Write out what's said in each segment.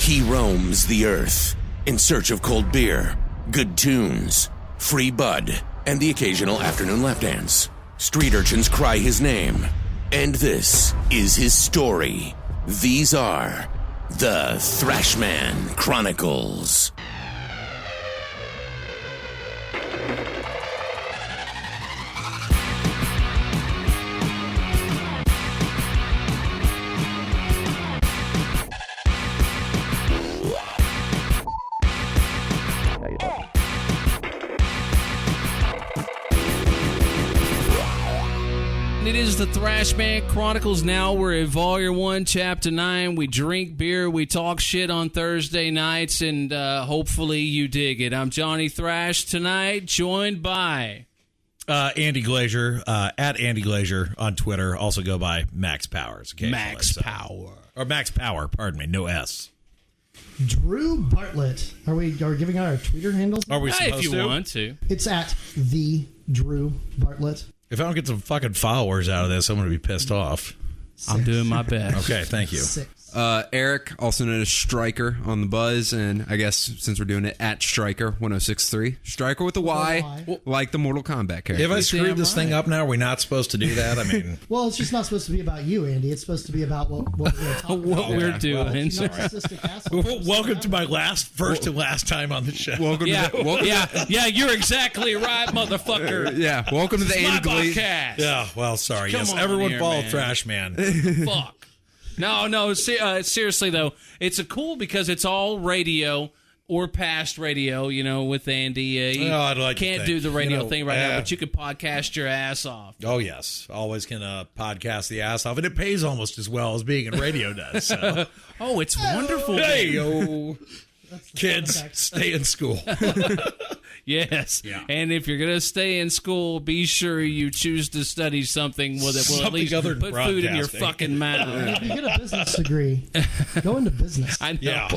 He roams the earth in search of cold beer, good tunes, free bud, and the occasional afternoon lap dance. Street urchins cry his name, and this is his story. These are the Thrashman Chronicles. It is the Thrashman Chronicles. Now we're at Volume 1, Chapter 9. We drink beer, we talk shit on Thursday nights, and hopefully you dig it. I'm Johnny Thrash tonight, joined by... Andy Glazier, at Andy Glazier on Twitter. Also go by Max Powers. Power. Or Max Power, pardon me, no S. Drew Bartlett. Are we giving out our Twitter handles? Are we supposed if you to? want to. It's at the Drew Bartlett. If I don't get some fucking followers out of this, I'm going to be pissed off. I'm doing my best. Okay, thank you. 6. Eric, also known as Striker on the Buzz, and I guess since we're doing it at Striker 1063, Striker with a Y, like the Mortal Kombat character. If I screwed this thing up now, are we not supposed to do that? I mean, Well, it's just not supposed to be about you, Andy. It's supposed to be about what we're talking What about. we're doing. Narcissistic asshole. welcome to my first and last time on the show. Welcome Yeah, to the, yeah, you're exactly right, motherfucker. yeah, welcome to the It's my Andy Glazier. podcast. Yeah, well, sorry. Come Yes, on everyone here, follow man. Thrashman. Fuck. No, seriously, though, it's a cool because it's all radio or past radio, with Andy. You I'd like to can't think. do the radio You know, thing right now, yeah. but you can podcast your ass off. Oh, yes. Always can podcast the ass off. And it pays almost as well as being in radio does. So. Oh, it's wonderful. Hey, yo. Kids, context. stay in school. Yes. Yeah. And if you're going to stay in school, be sure you choose to study something that will at Something least other than put food in your broadcasting. fucking mouth. If you get a business degree, go into business. I know. Yeah.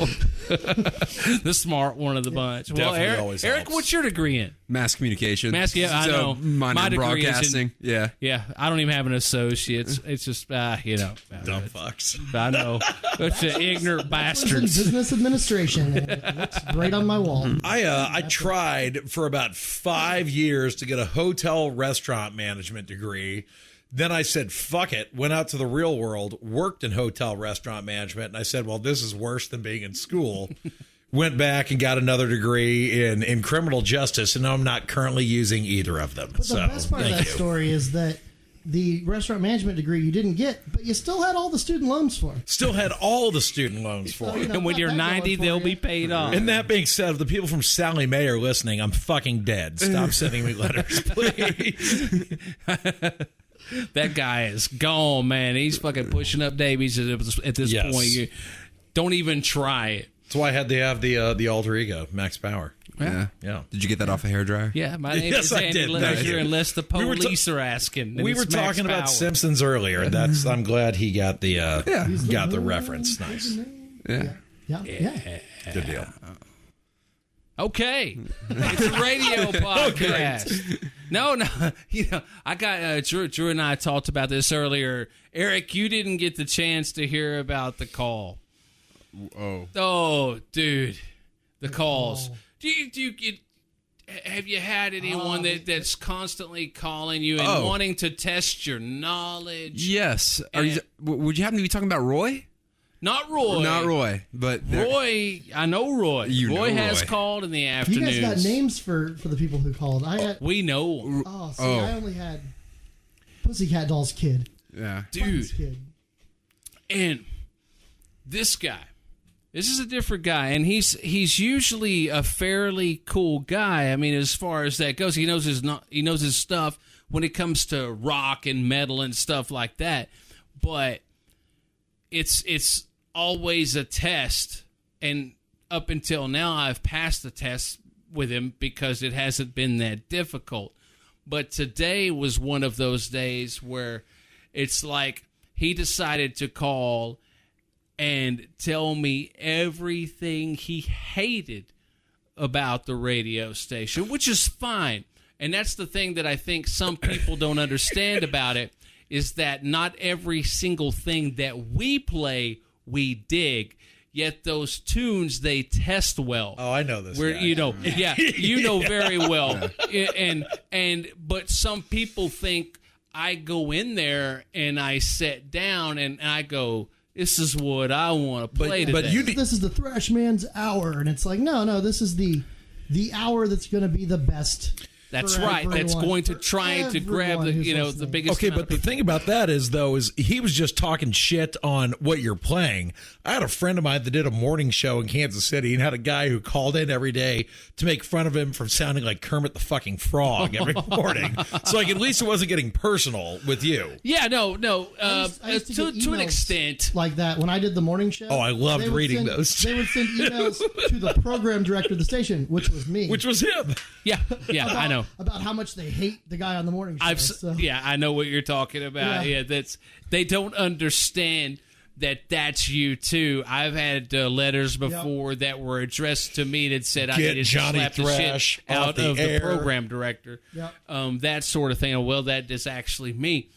The smart one of the bunch. Well, Definitely Eric, always Eric, helps. what's your degree in? Mass communication. Yeah, I So, know. minor My in degree is in- broadcasting. Yeah. Yeah, I don't even have an associate's. It's just, Dumb fucks. I know. It's an ignorant In bastards. business administration. And it looks great on my wall. I tried for about 5 years to get a hotel restaurant management degree. Then I said, fuck it, went out to the real world, worked in hotel restaurant management, and I said, well, this is worse than being in school. Went back and got another degree in criminal justice, and now I'm not currently using either of them. But the best part of that story is that the restaurant management degree you didn't get, but you still had all the student loans for. Still had all the student loans for it. And when you're 90, they'll be paid off. And that being said, if the people from Sally Mae are listening, I'm fucking dead. Stop sending me letters, please. That guy is gone, man. He's fucking pushing up Davies at this Yes. point. You don't even try it. That's why I had to have the alter ego, Max Power. Yeah. Yeah. Did you get that off a hairdryer? Yeah, my name Yes, is I Andy did. Thank Glazier, you. unless the We were police are asking. and We it's were Max talking about Power. Simpsons earlier. I'm glad he got the got the reference. Nice. Yeah. Yeah. Good deal. Okay, it's a radio podcast. No, I got Drew and I talked about this earlier. Eric, you didn't get the chance to hear about the call. Oh, dude, the calls. Do you get? Have you had anyone that's constantly calling you and wanting to test your knowledge? Yes. And- Would you happen to be talking about Roy? Not Roy. Not Roy, but Roy, I know Roy. You know Roy has Roy. called in the You afternoons. guys got names for the people who called. I had. We know. I only had Pussycat Doll's kid. Yeah. Dude. Buddy's kid. And this guy, this is a different guy, and he's usually a fairly cool guy. I mean, as far as that goes, he knows his stuff when it comes to rock and metal and stuff like that. But it's always a test, and up until now, I've passed the test with him because it hasn't been that difficult. But today was one of those days where it's like he decided to call and tell me everything he hated about the radio station, which is fine. And that's the thing that I think some people don't understand about it, is that not every single thing that we play, we dig. Yet those tunes, they test well. Oh, I know this. Where guy. you know very well. But some people think I go in there and I sit down and I go, this is what I want to play today. But this is the Thrashman's hour, and it's like, no, this is the hour that's going to be the best. That's right. That's going to try to grab the biggest. Okay, but the thing about that is he was just talking shit on what you're playing. I had a friend of mine that did a morning show in Kansas City and had a guy who called in every day to make fun of him for sounding like Kermit the fucking Frog every morning. So like at least it wasn't getting personal with you. Yeah, no. I used to get To an extent, like that when I did the morning show. Oh, I loved reading those. They would send emails to the program director of the station, which was me. Which was him. Yeah, I know. About how much they hate the guy on the morning show. Yeah, I know what you're talking about. Yeah, they don't understand that's you too. I've had letters before that were addressed to me that said I needed to slap the shit out of the program director. Yep. That sort of thing. Well, that is actually me.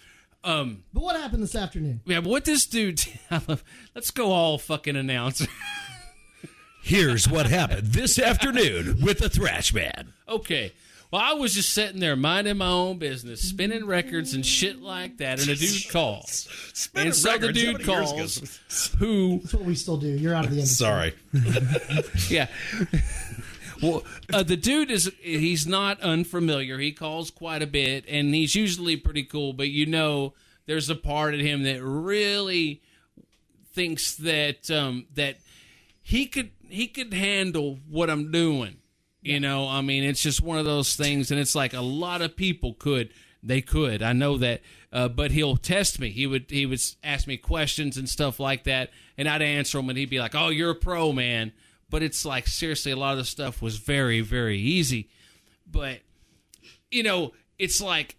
But what happened this afternoon? Yeah, what this dude... Let's go all fucking announcer. Here's what happened this afternoon with the Thrashman. Okay. Well, I was just sitting there minding my own business, spinning records and shit like that, and a dude calls. And so the dude calls, who... That's what we still do. You're out of the industry. Sorry. Yeah. Well, the dude he's not unfamiliar. He calls quite a bit, and he's usually pretty cool, but there's a part of him that really thinks that that he could handle what I'm doing. It's just one of those things, and it's like a lot of people could. I know that, but he'll test me. He would ask me questions and stuff like that, and I'd answer him, and he'd be like, "Oh, you're a pro, man." But it's like, seriously, a lot of the stuff was very, very easy. But it's like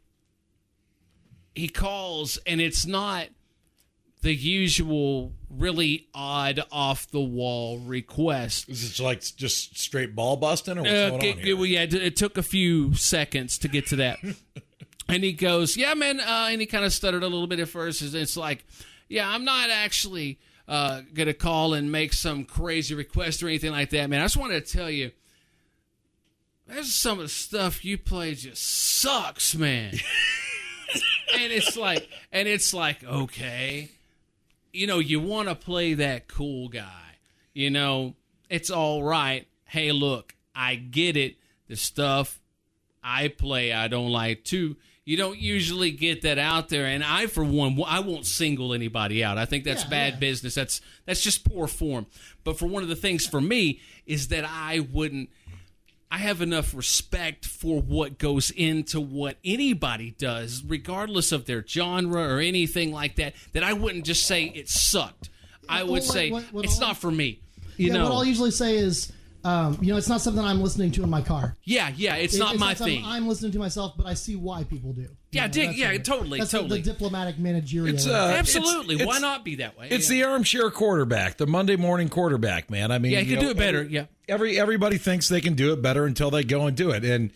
he calls, and it's not the usual really odd off-the-wall request. Is it like just straight ball busting, or what's going on here? Yeah, it took a few seconds to get to that. And he goes, yeah, man, and he kind of stuttered a little bit at first. It's like, yeah, I'm not actually going to call and make some crazy request or anything like that, man. I just wanted to tell you, there's some of the stuff you play just sucks, man. And it's like, okay. You want to play that cool guy. It's all right. Hey, look, I get it. The stuff I play, I don't like too. You don't usually get that out there. And I, for one, I won't single anybody out. I think that's bad business. That's just poor form. But for one of the things for me is that I have enough respect for what goes into what anybody does, regardless of their genre or anything like that I wouldn't just say it sucked. I would say it's not for me. What I'll usually say is, it's not something I'm listening to in my car. Yeah, it's not my thing. I'm listening to myself, but I see why people do. Totally. That's the diplomatic managerial. Absolutely. Why not be that way? It's the armchair quarterback, the Monday morning quarterback, man. I mean, you can do it better. Yeah. Everybody thinks they can do it better until they go and do it. And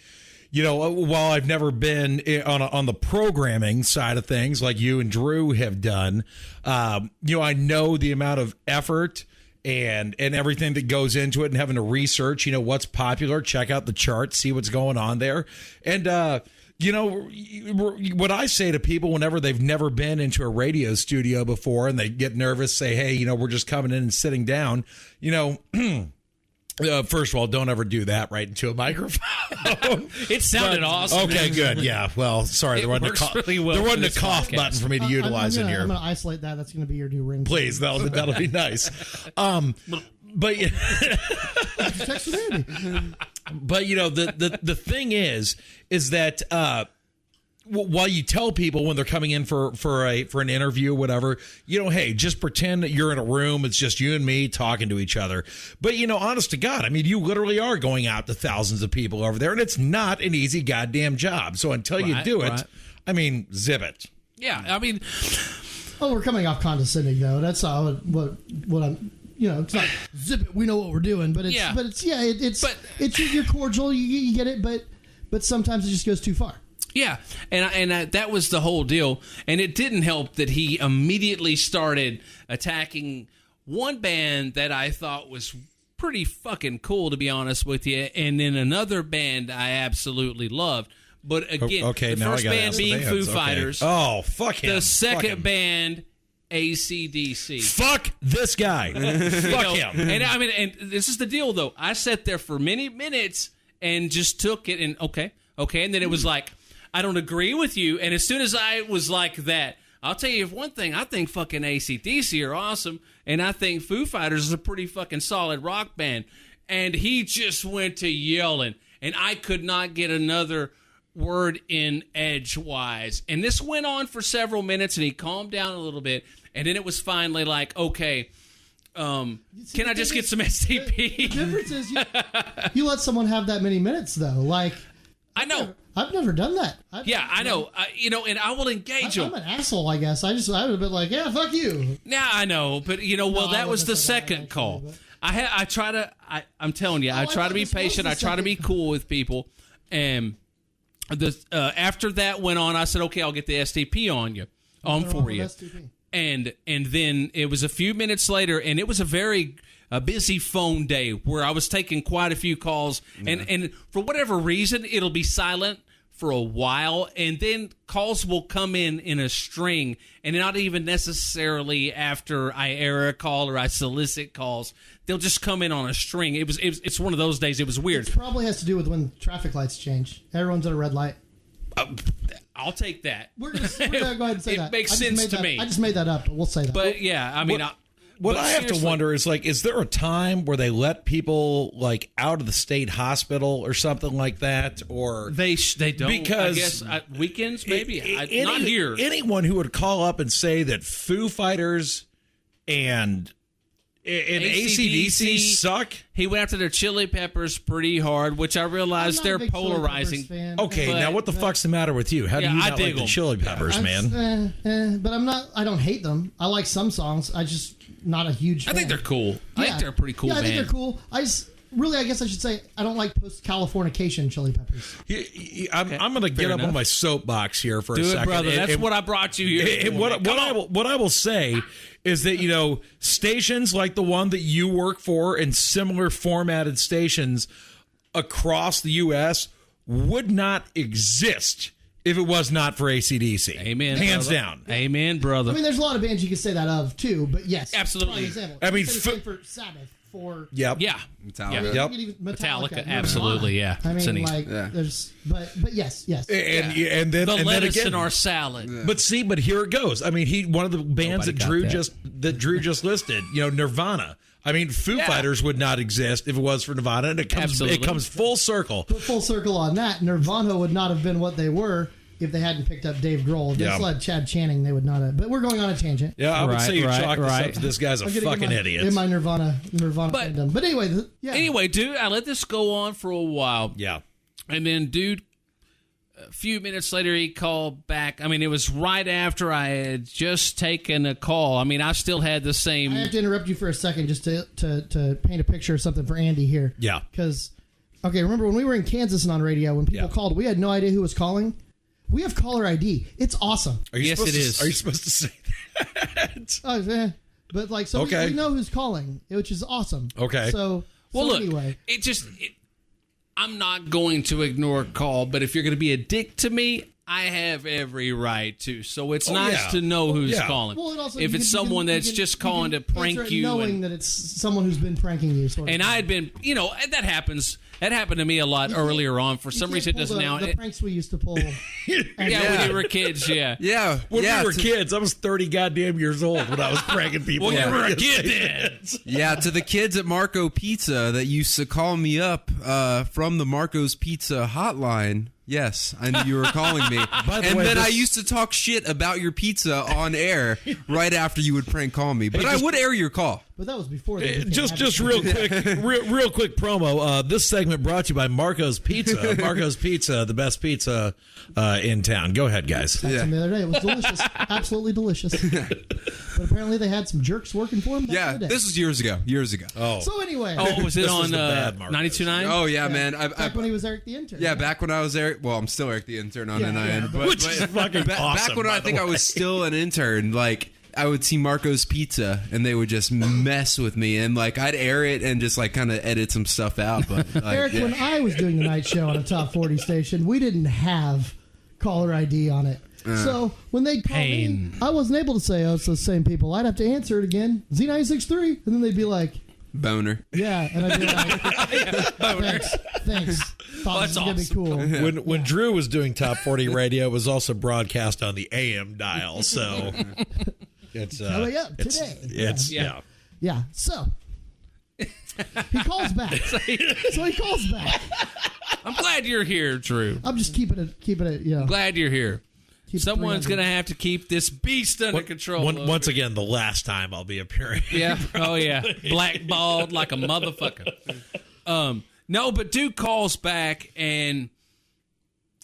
while I've never been on the programming side of things like you and Drew have done, I know the amount of effort and everything that goes into it, and having to research, what's popular, check out the charts, see what's going on there. And, what I say to people whenever they've never been into a radio studio before and they get nervous, say, hey, we're just coming in and sitting down, first of all, don't ever do that right into a microphone. It sounded awesome. Okay, good. Yeah. Well, sorry. There wasn't a cough button for me to utilize in here. I'm going to isolate that. That's going to be your new ring. Please, that'll be nice. But the thing is that while you tell people when they're coming in for an interview, whatever, hey, just pretend that you're in a room. It's just you and me talking to each other. But honest to God, I mean, you literally are going out to thousands of people over there, and it's not an easy goddamn job. So until you do it, I mean, zip it. Yeah, I mean, we're coming off condescending though. That's all what I'm. It's not zip it. We know what we're doing, but you're cordial. You get it, but sometimes it just goes too far. Yeah, and that was the whole deal. And it didn't help that he immediately started attacking one band that I thought was pretty fucking cool, to be honest with you, and then another band I absolutely loved. But again, the first band being Foo Fighters. Oh, fuck him. The second band, AC/DC. Fuck this guy. Fuck him. And I mean, and this is the deal, though. I sat there for many minutes and just took it, and okay, and then it was like, I don't agree with you. And as soon as I was like that, I'll tell you one thing. I think fucking AC/DC are awesome, and I think Foo Fighters is a pretty fucking solid rock band. And he just went to yelling, and I could not get another word in edgewise. And this went on for several minutes, and he calmed down a little bit, and then it was finally like, okay, can I just get some STP? The difference is you let someone have that many minutes, though. Like, I know. I've never done that. I know. And I will engage him. I'm an asshole, I guess. I would have been like, yeah, fuck you. Yeah, I know. But, that was the second call. I'm telling you, I try to be patient. I try to be cool with people. And after that went on, I said, okay, I'll get the STP on you, for you. And then it was a few minutes later, and it was a busy phone day where I was taking quite a few calls, and for whatever reason, it'll be silent for a while, and then calls will come in a string, and not even necessarily after I air a call or I solicit calls. They'll just come in on a string. It's one of those days. It was weird. It probably has to do with when traffic lights change. Everyone's at a red light. I'll take that. We're gonna go ahead and say that. It makes sense to me. I just made that up, but we'll say that. But yeah, I mean, what I have to wonder is, like, is there a time where they let people, like, out of the state hospital or something like that? Or they don't, because I guess weekends maybe. Not here. Anyone who would call up and say that Foo Fighters and AC/DC suck. He went after the Chili Peppers pretty hard, which I realize they're polarizing. Okay, now what the fuck's the matter with you? How do you not like the Chili Peppers, man? But I'm not. I don't hate them. I like some songs. I just not a huge fan. I think they're cool. I think they're a pretty cool band. I think they're cool. I guess I should say I don't like post-Californication Chili Peppers. I'm going to get up on my soapbox here for a second. Brother. That's what I brought you here. And what I will say is that, stations like the one that you work for and similar formatted stations across the U.S. would not exist if it was not for AC/DC. Amen. Hands brother. down. Amen, brother. I mean, there's a lot of bands you could say that of, too, but yes. Absolutely. I mean, for Sabbath. Yep. Yeah. Metallica. Yep. Metallica. Absolutely. Yeah. I mean, there's, but yes. And then lettuce again, in our salad. Yeah. But here it goes. I mean, one of the bands that Drew just listed, Nirvana. I mean, Foo Fighters would not exist if it was for Nirvana, and it comes full circle. Put full circle on that. Nirvana would not have been what they were if they hadn't picked up Dave Grohl. If they still had Chad Channing, they would not have. But we're going on a tangent. Yeah, I would say you chalk this up to this guy's a fucking idiot. In my Nirvana fandom. But anyway, Anyway, dude, I let this go on for a while. Yeah. And then, dude, a few minutes later, he called back. I mean, it was right after I had just taken a call. I mean, I still had the same... I have to interrupt you for a second just to paint a picture of something for Andy here. Yeah. Because, remember when we were in Kansas and on radio, when people called, we had no idea who was calling? We have caller ID. It's awesome. Yes, it is. Are you supposed to say that? But we know who's calling, which is awesome. Okay. So look, anyway, I'm not going to ignore a call, but if you're going to be a dick to me, I have every right to. So it's nice to know who's calling. Well, also, if it's someone that's just calling to prank you, knowing that it's someone who's been pranking you. And I had been, that happens. That happened to me a lot earlier on. For some reason, it doesn't now. The pranks we used to pull. When you were kids, When we were kids, I was 30 goddamn years old when I was pranking people. Well, you were a kid then. Yeah, to the kids at Marco Pizza that used to call me up from the Marco's Pizza hotline. Yes, I knew you were calling me. I used to talk shit about your pizza on air right after you would prank call me. But I would air your call. But that was before. Just real quick, real quick promo. This segment brought to you by Marco's Pizza. Marco's Pizza, the best pizza in town. Go ahead, guys. I had some the other day. It was delicious, absolutely delicious. But apparently they had some jerks working for them. This was years ago. Oh, so anyway. Oh, was it on 92.9? Oh yeah, man. Back when he was Eric the Intern. Yeah, back when I was Eric. Well, I'm still Eric the Intern on 99, which is fucking awesome. Back when I think I was still an intern, like. I would see Marco's Pizza, and they would just mess with me, and like I'd air it and just like kind of edit some stuff out. But like, Eric, when I was doing the night show on a top 40 station, we didn't have caller ID on it. So when they called me, I wasn't able to say, oh, it's the same people. I'd have to answer it again, Z963, and then they'd be like, boner. Yeah, and I'd be like, Boner. Thanks. Thought this was going to be cool. When Drew was doing Top 40 radio, it was also broadcast on the AM dial. So it's today. Yeah. So he calls back. I'm glad you're here, Drew. I'm just keeping it. You know. Glad you're here. Someone's going to have to keep this beast under control. Once again, the last time I'll be appearing. Yeah. Oh, yeah. Blackballed like a motherfucker. No, but dude calls back, and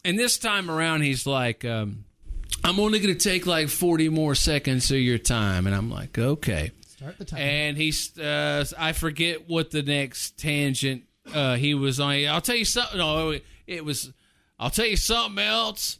this time around, he's like, I'm only going to take like 40 more seconds of your time. And I'm like, okay. Start the time. And he's, I forget what the next tangent he was on. I'll tell you something. No, I'll tell you something else.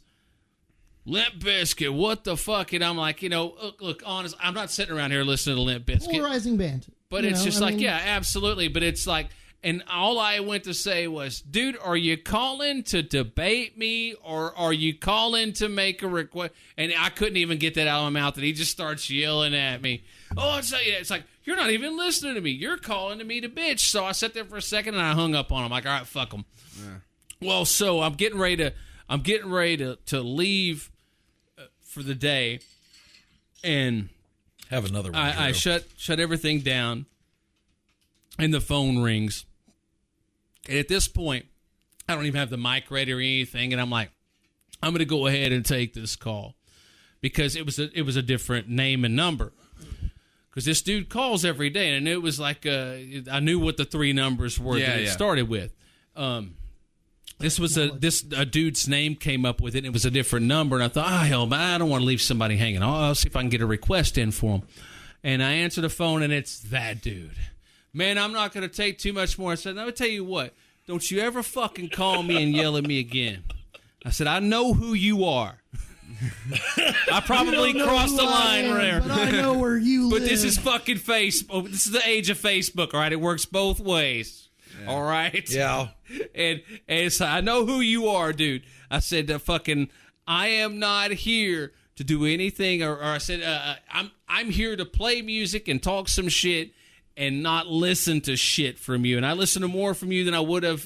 Limp Bizkit, what the fuck? And I'm like, look, honest, I'm not sitting around here listening to Limp Bizkit. Polarizing band. But it's just yeah, absolutely. But it's like, and all I went to say was, dude, are you calling to debate me, or are you calling to make a request? And I couldn't even get that out of my mouth, and he just starts yelling at me. Oh, it's like, you're not even listening to me. You're calling to me to bitch. So I sat there for a second, and I hung up on him. Like, all right, fuck him. Yeah. Well, so I'm getting ready to leave for the day, and have another one. I shut everything down, and the phone rings. And at this point, I don't even have the mic ready or anything, and I'm like, I'm going to go ahead and take this call because it was a different name and number. Because this dude calls every day, and I knew it was like I knew what the three numbers were that it started with. This was a dude's name came up with it, and it was a different number, and I thought, hell, man, I don't want to leave somebody hanging. I'll see if I can get a request in for him. And I answer the phone, and it's that dude. Man, I'm not going to take too much more. I said, let me tell you what, don't you ever fucking call me and yell at me again. I said, I know who you are. I probably crossed the line there. But I know where you live. But this is fucking Facebook. This is the age of Facebook, all right? It works both ways. Yeah. All right? Yeah. And so I know who you are, dude. I said, I am not here to do anything. Or I said, I'm here to play music and talk some shit and not listen to shit from you. And I listen to more from you than I would have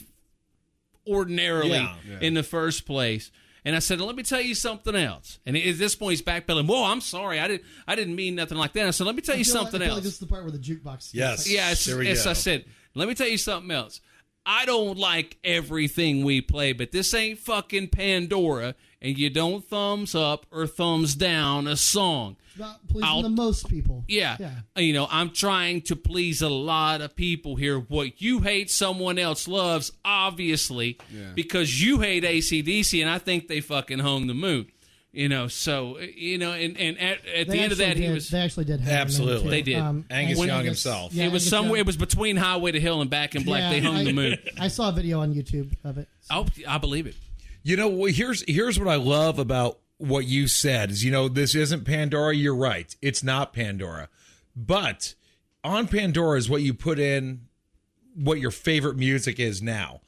ordinarily in the first place. And I said, let me tell you something else. And at this point, he's backpedaling. Whoa, I'm sorry. I didn't mean nothing like that. I said, let me tell you something else. Like this is the part where the jukebox. Yes. Yes. I said, let me tell you something else. I don't like everything we play, but this ain't fucking Pandora, and you don't thumbs up or thumbs down a song. It's not pleasing the most people. Yeah. I'm trying to please a lot of people here. What you hate, someone else loves, obviously, because you hate AC/DC, and I think they fucking hung the moon. And at the end of that, they actually did. Absolutely, they did. Angus Young himself. It was somewhere. It was between Highway to Hell and Back in Black. They hung the moon. I saw a video on YouTube of it. So. I believe it. Here's what I love about what you said is, this isn't Pandora. You're right. It's not Pandora. But on Pandora is what you put in what your favorite music is now.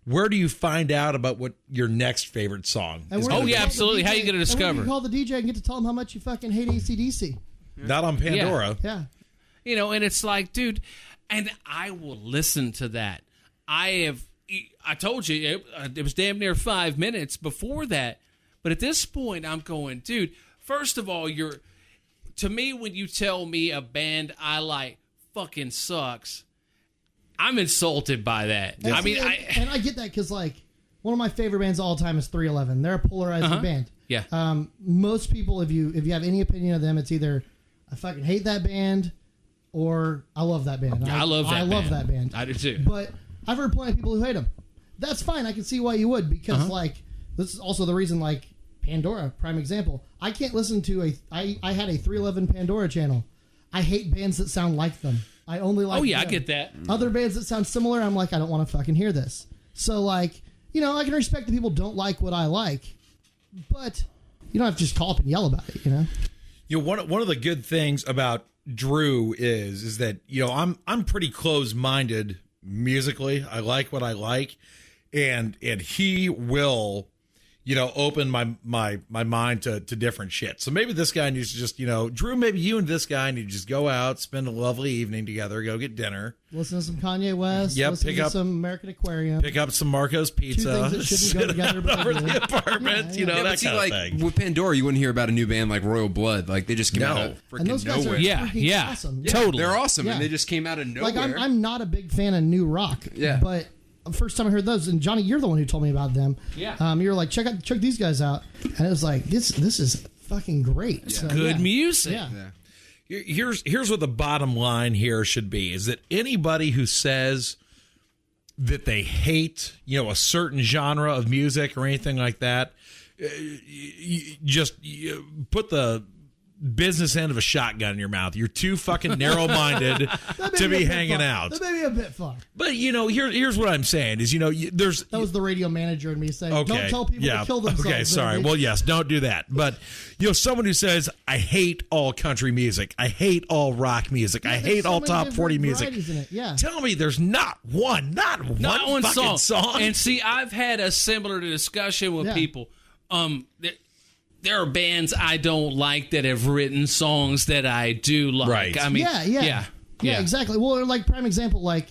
Where do you find out about what your next favorite song is? Oh, yeah, absolutely. How are you going to discover? You call the DJ and get to tell him how much you fucking hate AC/DC. Not on Pandora. Yeah. And it's like, dude, and I will listen to that. I told you, it was damn near 5 minutes before that. But at this point, I'm going, dude, first of all, to me, when you tell me a band I like fucking sucks, I'm insulted by that. I get that because, like, one of my favorite bands of all time is 311. They're a polarizing band. Yeah. Most people, if you have any opinion of them, it's either I fucking hate that band or I love that band. I love that band. I do too. But I've heard plenty of people who hate them. That's fine. I can see why you would because, like, this is also the reason, like, Pandora, prime example. I can't listen to I had a 311 Pandora channel. I hate bands that sound like them. I only like them. I get that. Other bands that sound similar, I'm like, I don't want to fucking hear this. So, like, I can respect that people don't like what I like, but you don't have to just call up and yell about it, One of the good things about Drew is that I'm pretty close-minded musically. I like what I like, and he will open my mind to different shit. So maybe this guy needs to just Drew, maybe you and this guy need to just go out, spend a lovely evening together, go get dinner, listen to some Kanye West, pick up some American Aquarium, pick up some Marco's Pizza, 2 things that shouldn't go together, but over the apartment, that kind of thing. With Pandora, you wouldn't hear about a new band like Royal Blood. Like they just came out of freaking and those guys nowhere. are awesome. Totally, they're awesome, Yeah. and they just came out of nowhere. Like I'm not a big fan of new rock, but first time I heard those, and Johnny, you're the one who told me about them. Yeah, you were like, check these guys out, and it was like this is fucking great. Yeah. So, good music. Yeah. Here's what the bottom line here should be: is that anybody who says that they hate a certain genre of music or anything like that, just put the business end of a shotgun in your mouth. You're too fucking narrow-minded to be hanging out. That may be a bit far. But here's what I'm saying is there's that was the radio manager in me saying, okay, don't tell people to kill themselves. Okay, sorry. Well, yes, don't do that. But someone who says I hate all country music, I hate all rock music, I hate all top 40 music. Tell me there's not one fucking song. And see, I've had a similar discussion with people. There are bands I don't like that have written songs that I do like. Right. I mean, yeah, exactly. Well, like prime example, like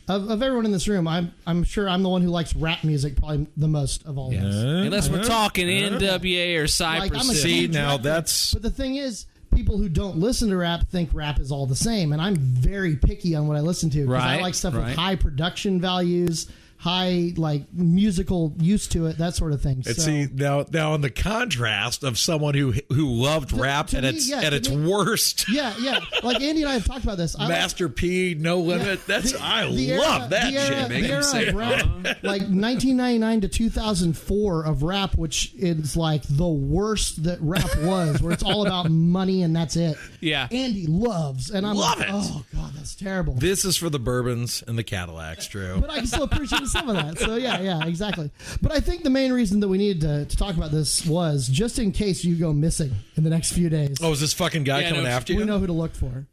of everyone in this room, I'm sure I'm the one who likes rap music probably the most of all of us. Unless we're talking NWA or Cypress. See, now that's. But the thing is, people who don't listen to rap think rap is all the same, and I'm very picky on what I listen to because I like stuff with high production values, high musical use to it, that sort of thing. And see now in the contrast of someone who loved rap at its worst. Yeah. Like Andy and I have talked about this. Master P, No Limit. I love that shit. The era of rap, like 1999 to 2004 of rap, which is like the worst that rap was, where it's all about money and that's it. Yeah. Andy loves, and I'm love like, it. oh god, that's terrible. This is for the bourbons and the Cadillacs, Drew. But I can still appreciate some of that. So yeah, exactly. But I think the main reason that we needed to talk about this was just in case you go missing in the next few days. Oh, is this fucking guy coming after you? We know who to look for.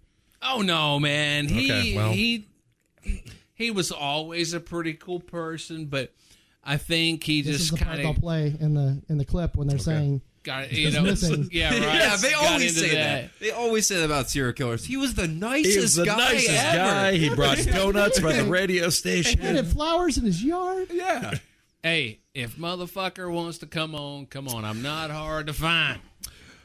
Oh no, man. Okay, he was always a pretty cool person, but I think he this just is the part kind of they'll play in the clip when they're saying got missing. Yeah, right. Yeah, they always say that. They always say that about serial killers. He was the nicest guy. He brought donuts by the radio station. He had flowers in his yard. Yeah. Hey, if motherfucker wants to come on. I'm not hard to find.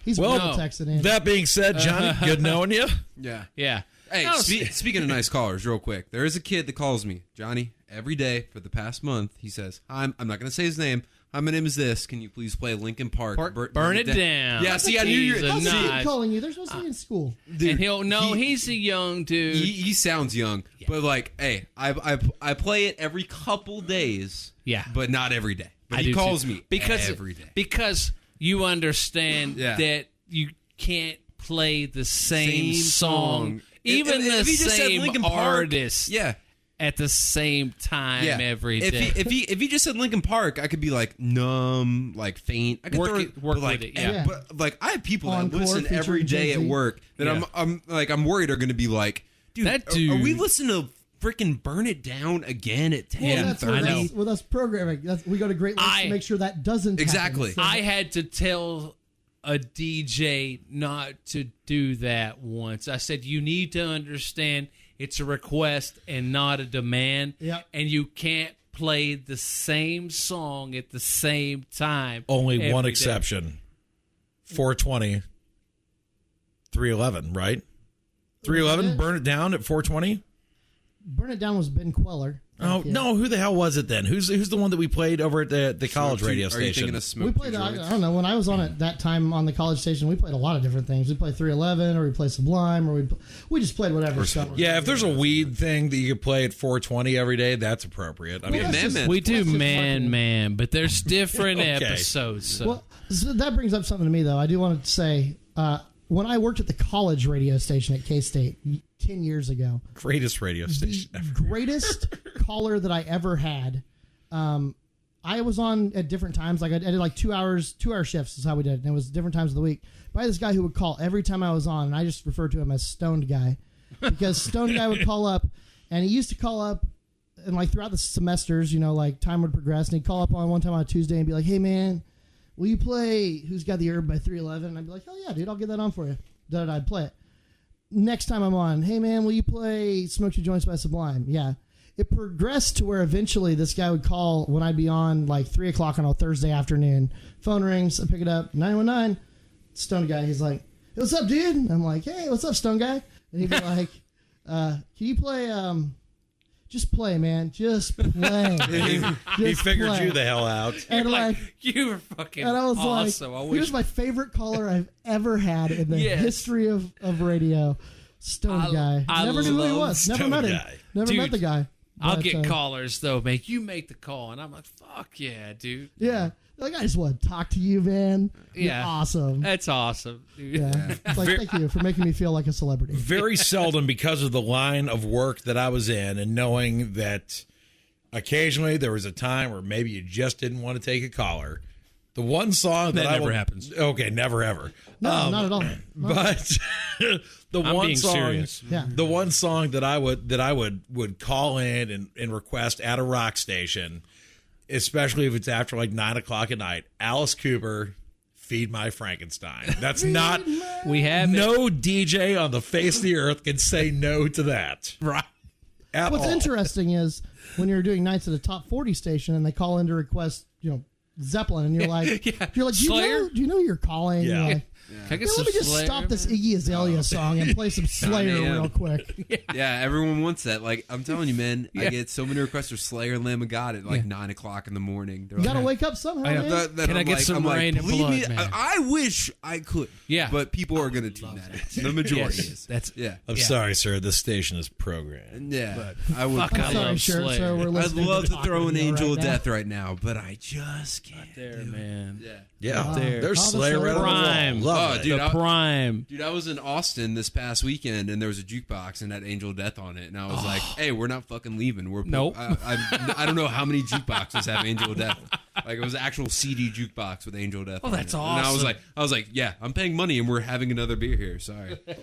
He's texting in. That being said, Johnny, good knowing you. Yeah. Yeah. Hey, speaking of nice callers, real quick, there is a kid that calls me, Johnny, every day for the past month. He says, I'm not going to say his name. Hi, my name is this. Can you please play Linkin Park? Burn it down. Yeah, see, I knew you were not calling you. They're supposed to be in school. Dude, and he's a young dude. He sounds young, but hey, I play it every couple days. Yeah, but not every day. But he calls me every day because you understand that you can't play the same song, even the same artist. Yeah. At the same time every day. If he just said Linkin Park, I could be like numb, like faint. I could work with it. Yeah. But I have people that listen every day at work that I'm worried are going to be like, dude, are we listening to freaking Burn It Down again at 10:30? With us programming, we go to great lengths to make sure that doesn't exactly. happen. I had to tell a DJ not to do that once. I said, you need to understand it's a request and not a demand. Yep. And you can't play the same song at the same time. Only one exception. 420, 311, right? 311, Burn It Down at 420? Burn It Down was Ben Queller. Oh, no, who the hell was it then? Who's the one that we played over at the college radio station? Are you thinking of Smoke? We played, I don't know, when I was on it that time on the college station, we played a lot of different things. We played 311, or we played Sublime, or we just played whatever stuff. Yeah, if there's a weed thing that you could play at 420 every day, that's appropriate. I mean, we do Man, but there's different episodes. So. Well, so that brings up something to me, though. I do want to say, when I worked at the college radio station at K-State 10 years ago. Greatest radio station ever. Greatest caller that I ever had I was on at different times. Like I did like 2 shifts is how we did it. And it was different times of the week. But I had this guy who would call every time I was on, and I just referred to him as Stoned Guy. Because Stoned Guy would call up, and he used to call up, and like throughout the semesters, like time would progress, and he'd call up on one time on a Tuesday and be like, hey man, will you play Who's Got the Herb by 311? And I'd be like, hell yeah, dude, I'll get that on for you. Then I'd play it. Next time I'm on, hey man, will you play Smoke Two Joints by Sublime? Yeah. It progressed to where eventually this guy would call when I'd be on like 3 o'clock on a Thursday afternoon. Phone rings, I pick it up, 919. Stone Guy, he's like, hey, what's up, dude? And I'm like, hey, what's up, Stone Guy? And he'd be like, can you play, just play, man. Just play. He figured you the hell out. And like, you were fucking and I was awesome. Like, he was my favorite caller I've ever had in the history of radio. Stone Guy. Never knew who he was. Never met him. Never met the guy. I'll get callers, though, you make the call. And I'm like, fuck yeah, dude. Yeah. Like, I just want to talk to you, man. You're awesome. That's awesome, dude. Yeah. It's like, thank you for making me feel like a celebrity. Very seldom, because of the line of work that I was in and knowing that occasionally there was a time where maybe you just didn't want to take a caller. The one song that never happens. Okay, never ever. No, not at all. But I'm one being song, serious. Yeah. the one song that I would call in and request at a rock station, especially if it's after like 9 o'clock at night, Alice Cooper, Feed My Frankenstein. That's not. We have no DJ on the face of the earth can say no to that. Right. What's interesting is when you're doing nights at a top 40 station and they call in to request, Zeppelin, and you're like, do you know you're calling? Yeah. You're like, Can I get let some me just Slayer, stop this man? Iggy Azalea song and play some Slayer real quick. Yeah, everyone wants that. Like, I'm telling you, man, I get so many requests for Slayer and Lamb of God at like 9 o'clock in the morning. They're You gotta like, wake up somehow, man. Can I get some Rain and believe Blood, me, man? I wish I could. Yeah. But people are going to tune that out. The majority is. That's I'm sorry, sir. This station is programmed. Yeah. I would. fuck, I I'm sorry, love sir. Slayer. So we're I'd listening love to talk throw an radio Angel right of now. Death right now, but I just can't. there, do it. man. Yeah. Yeah, there. there's Oh, the Slayer right on the Prime. wall. Love Oh, it. dude, The prime. Dude, I was in Austin this past weekend, and there was a jukebox and had Angel of Death on it, and I was like, "Hey, we're not fucking leaving. We're Nope. I don't know how many jukeboxes have Angel of Death. Like, it was an actual CD jukebox with Angel of Death. Oh, on that's it. And awesome. I was like, yeah, I'm paying money, and we're having another beer here. Sorry. You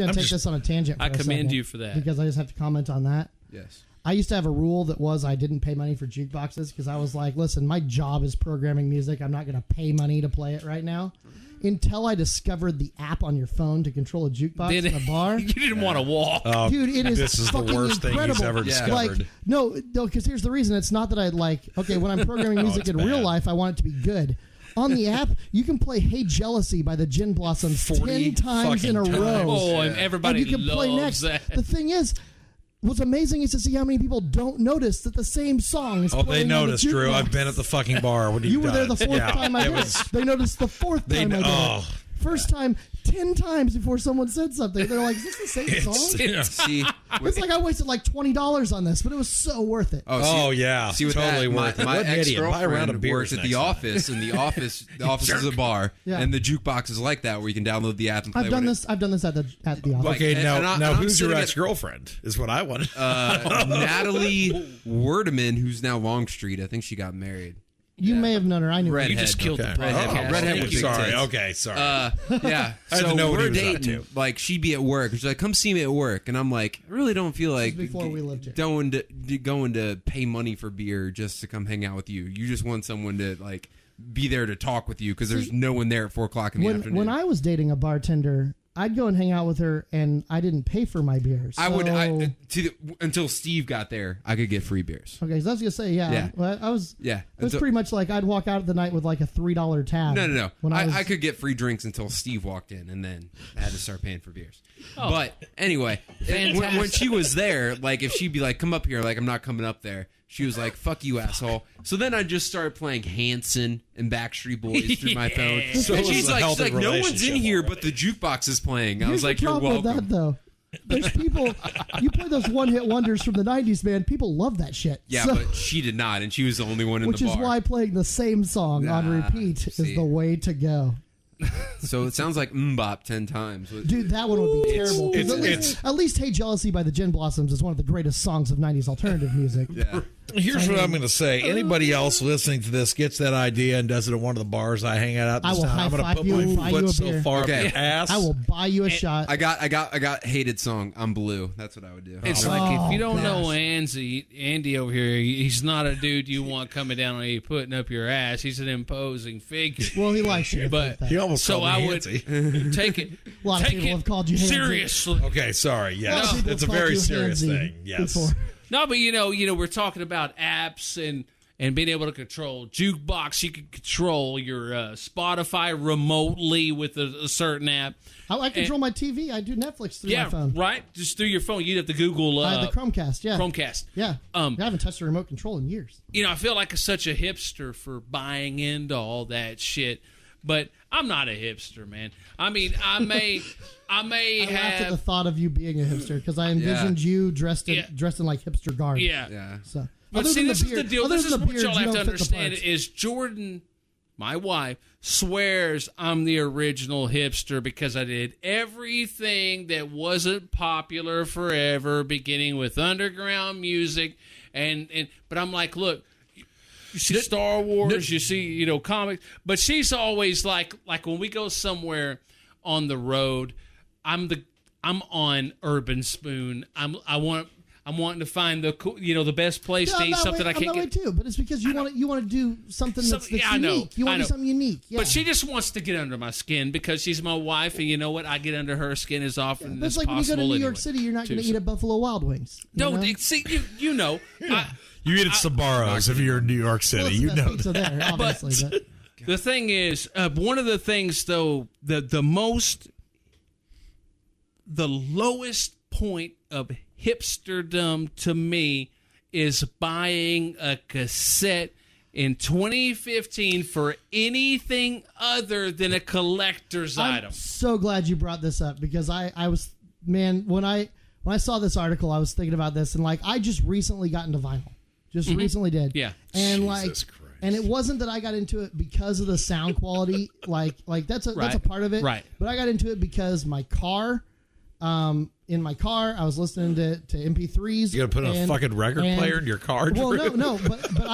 gotta take this on a tangent. For I a commend second, you for that. because I just have to comment on that. Yes. I used to have a rule that was I didn't pay money for jukeboxes because I was like, listen, my job is programming music. I'm not going to pay money to play it right now. Until I discovered the app on your phone to control a jukebox in a bar. You didn't want to walk. Dude, it is This is the fucking worst thing he's incredible. ever discovered. Like, no, because here's the reason. It's not that I like, okay, when I'm programming music it's in real bad. life, I want it to be good. On the app, you can play Hey Jealousy by the Gin Blossoms 10 times in a fucking row. Oh, and everybody and you can loves play next. that. The thing is, what's amazing is to see how many people don't notice that the same song is Oh, they playing on the noticed, Drew. jukebox. I've been at the fucking bar when You were there the fourth Yeah, time I it did was. it. They noticed the fourth time I did it. First time, 10 times before someone said something. They're like, is this the same song? See, It's like I wasted like $20 on this, but it was so worth it. Oh, yeah. See, with totally that, worth it. my What an idiot. Buy a round of ex-girlfriend beers works at next the time. office, and the office is a bar, Yeah. and the jukebox is like that, where you can download the app and play I've done with this. I've done this at the office. Okay, And now I'm who's your sitting at- ex-girlfriend is what I want. Natalie Werdeman, who's now Longstreet. I think she got married. You may have known her. I knew her. Redhead. You just killed Okay. the redhead. Oh, cast. redhead Thank with you. big sorry. tits. Okay, sorry. Yeah. I had to So know what he we're was up dating. to. Like, she'd be at work. She's like, "Come see me at work," and I'm like, "I really don't feel like before we lived here. going to pay money for beer just to come hang out with you. You just want someone to like be there to talk with you because there's no one there at 4 o'clock in the afternoon." When I was dating a bartender, I'd go and hang out with her, and I didn't pay for my beers. Until Steve got there, I could get free beers. Okay, so I was gonna say, Yeah. Well, I was. Yeah. It was pretty much like I'd walk out of the night with like a $3 tab. No. When I could get free drinks until Steve walked in, and then I had to start paying for beers. But anyway, when she was there, like if she'd be like, "Come up here," like I'm not coming up there. She was like, "Fuck you, asshole." So then I just started playing Hanson and Backstreet Boys through my phone. So and it she's was a like, healthy "No one's in relationship here, already. but the jukebox is playing." I Here's was like, the "You're problem welcome." with that, though. There's people. You play those one-hit wonders from the '90s, man. People love that shit. Yeah, So- but she did not, and she was the only one in which the bar. is why playing the same song on repeat is see. the way to go. So it sounds like Mbop 10 times. Dude, that one would be terrible. At least Hey Jealousy by the Gin Blossoms is one of the greatest songs of 90s alternative music. Yeah. Here's what I'm going to say. Anybody else listening to this gets that idea and does it at one of the bars I hang out at this time, I'm going to put my foot so far up your ass. I will buy you a shot. I got hated song. I'm Blue. That's what I would do. It's like if you don't know Andy over here, he's not a dude you want coming down on you putting up your ass. He's an imposing figure. Well, he likes you. But he almost called me Handsy. Take it. A lot of people have called you Handsy. Seriously. Okay, sorry. Yes, it's a very serious thing. Yes. Before. No, but you know, we're talking about apps and being able to control jukebox. You can control your Spotify remotely with a certain app. I control my TV. I do Netflix through my phone. Right, just through your phone. You'd have to Google the Chromecast. Yeah, Chromecast. Yeah, I haven't touched a remote control in years. You know, I feel like such a hipster for buying into all that shit, but I'm not a hipster, man. I mean, I may I laughed at the thought of you being a hipster because I envisioned you dressed in like hipster garb. Yeah. So, but see, this is the deal. This is what y'all have to understand: is Jordan, my wife, swears I'm the original hipster because I did everything that wasn't popular forever, beginning with underground music, but I'm like, look. You see Star Wars, you see, comics, but she's always like when we go somewhere on the road, I'm on Urban Spoon. I'm wanting to find the cool, the best place to eat something I can't get. Too, but it's because you want to do something that's unique. You want to do something unique. Yeah. But she just wants to get under my skin because she's my wife, and you know what? I get under her skin as often as possible. It's like when you go to New York City, you're not going to eat at Buffalo Wild Wings. See, you know. You eat at Sbarro's if you're in New York City. Well, you know pizza there, obviously. But the thing is, one of the things, though, the lowest point of hipsterdom to me is buying a cassette in 2015 for anything other than a collector's item. I'm so glad you brought this up because I was, man, when I saw this article, I was thinking about this, and I just recently got into vinyl. Recently did. Yeah. And and it wasn't that I got into it because of the sound quality. That's a part of it. Right. But I got into it because my car, in my car, I was listening to MP3s. You got to put a fucking record player in your car? Well, no, but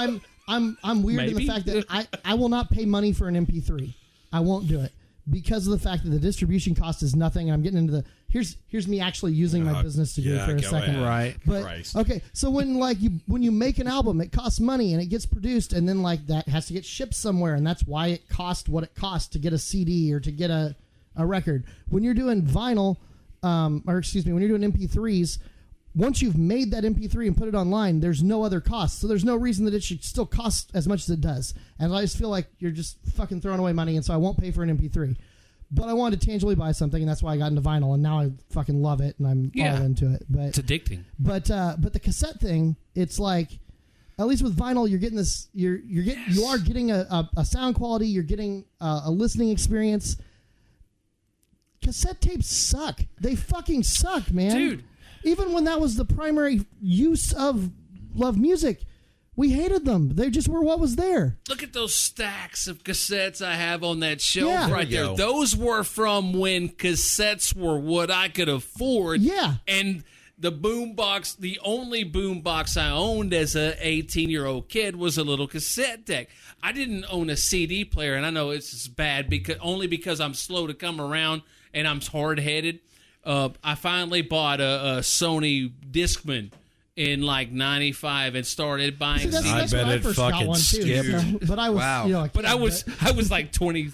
I'm weird in the fact that I will not pay money for an MP3. I won't do it because of the fact that the distribution cost is nothing. And I'm getting into the here's me actually using my business degree for a second. Right. But okay, so when you make an album, it costs money and it gets produced, and then that has to get shipped somewhere, and that's why it cost what it costs to get a CD or to get a record. When you're doing vinyl, when you're doing MP3s, once you've made that MP3 and put it online, there's no other cost. So there's no reason that it should still cost as much as it does. And I just feel like you're just fucking throwing away money, and so I won't pay for an MP3. But I wanted to tangibly buy something, and that's why I got into vinyl, and now I fucking love it, and I'm all into it. But it's addicting. But the cassette thing, it's like, at least with vinyl, you're getting this. You are getting a sound quality. You're getting a listening experience. Cassette tapes suck. They fucking suck, man. Dude. Even when that was the primary use of love music, we hated them. They just were what was there. Look at those stacks of cassettes I have on that shelf right there. Those were from when cassettes were what I could afford. Yeah. And the boombox, the only boombox I owned as a 18-year-old kid was a little cassette deck. I didn't own a CD player, and I know it's bad because I'm slow to come around and I'm hard-headed. I finally bought a Sony Discman in 95 and started buying CDs. I bet it fucking skipped. But I was, but I was like 22.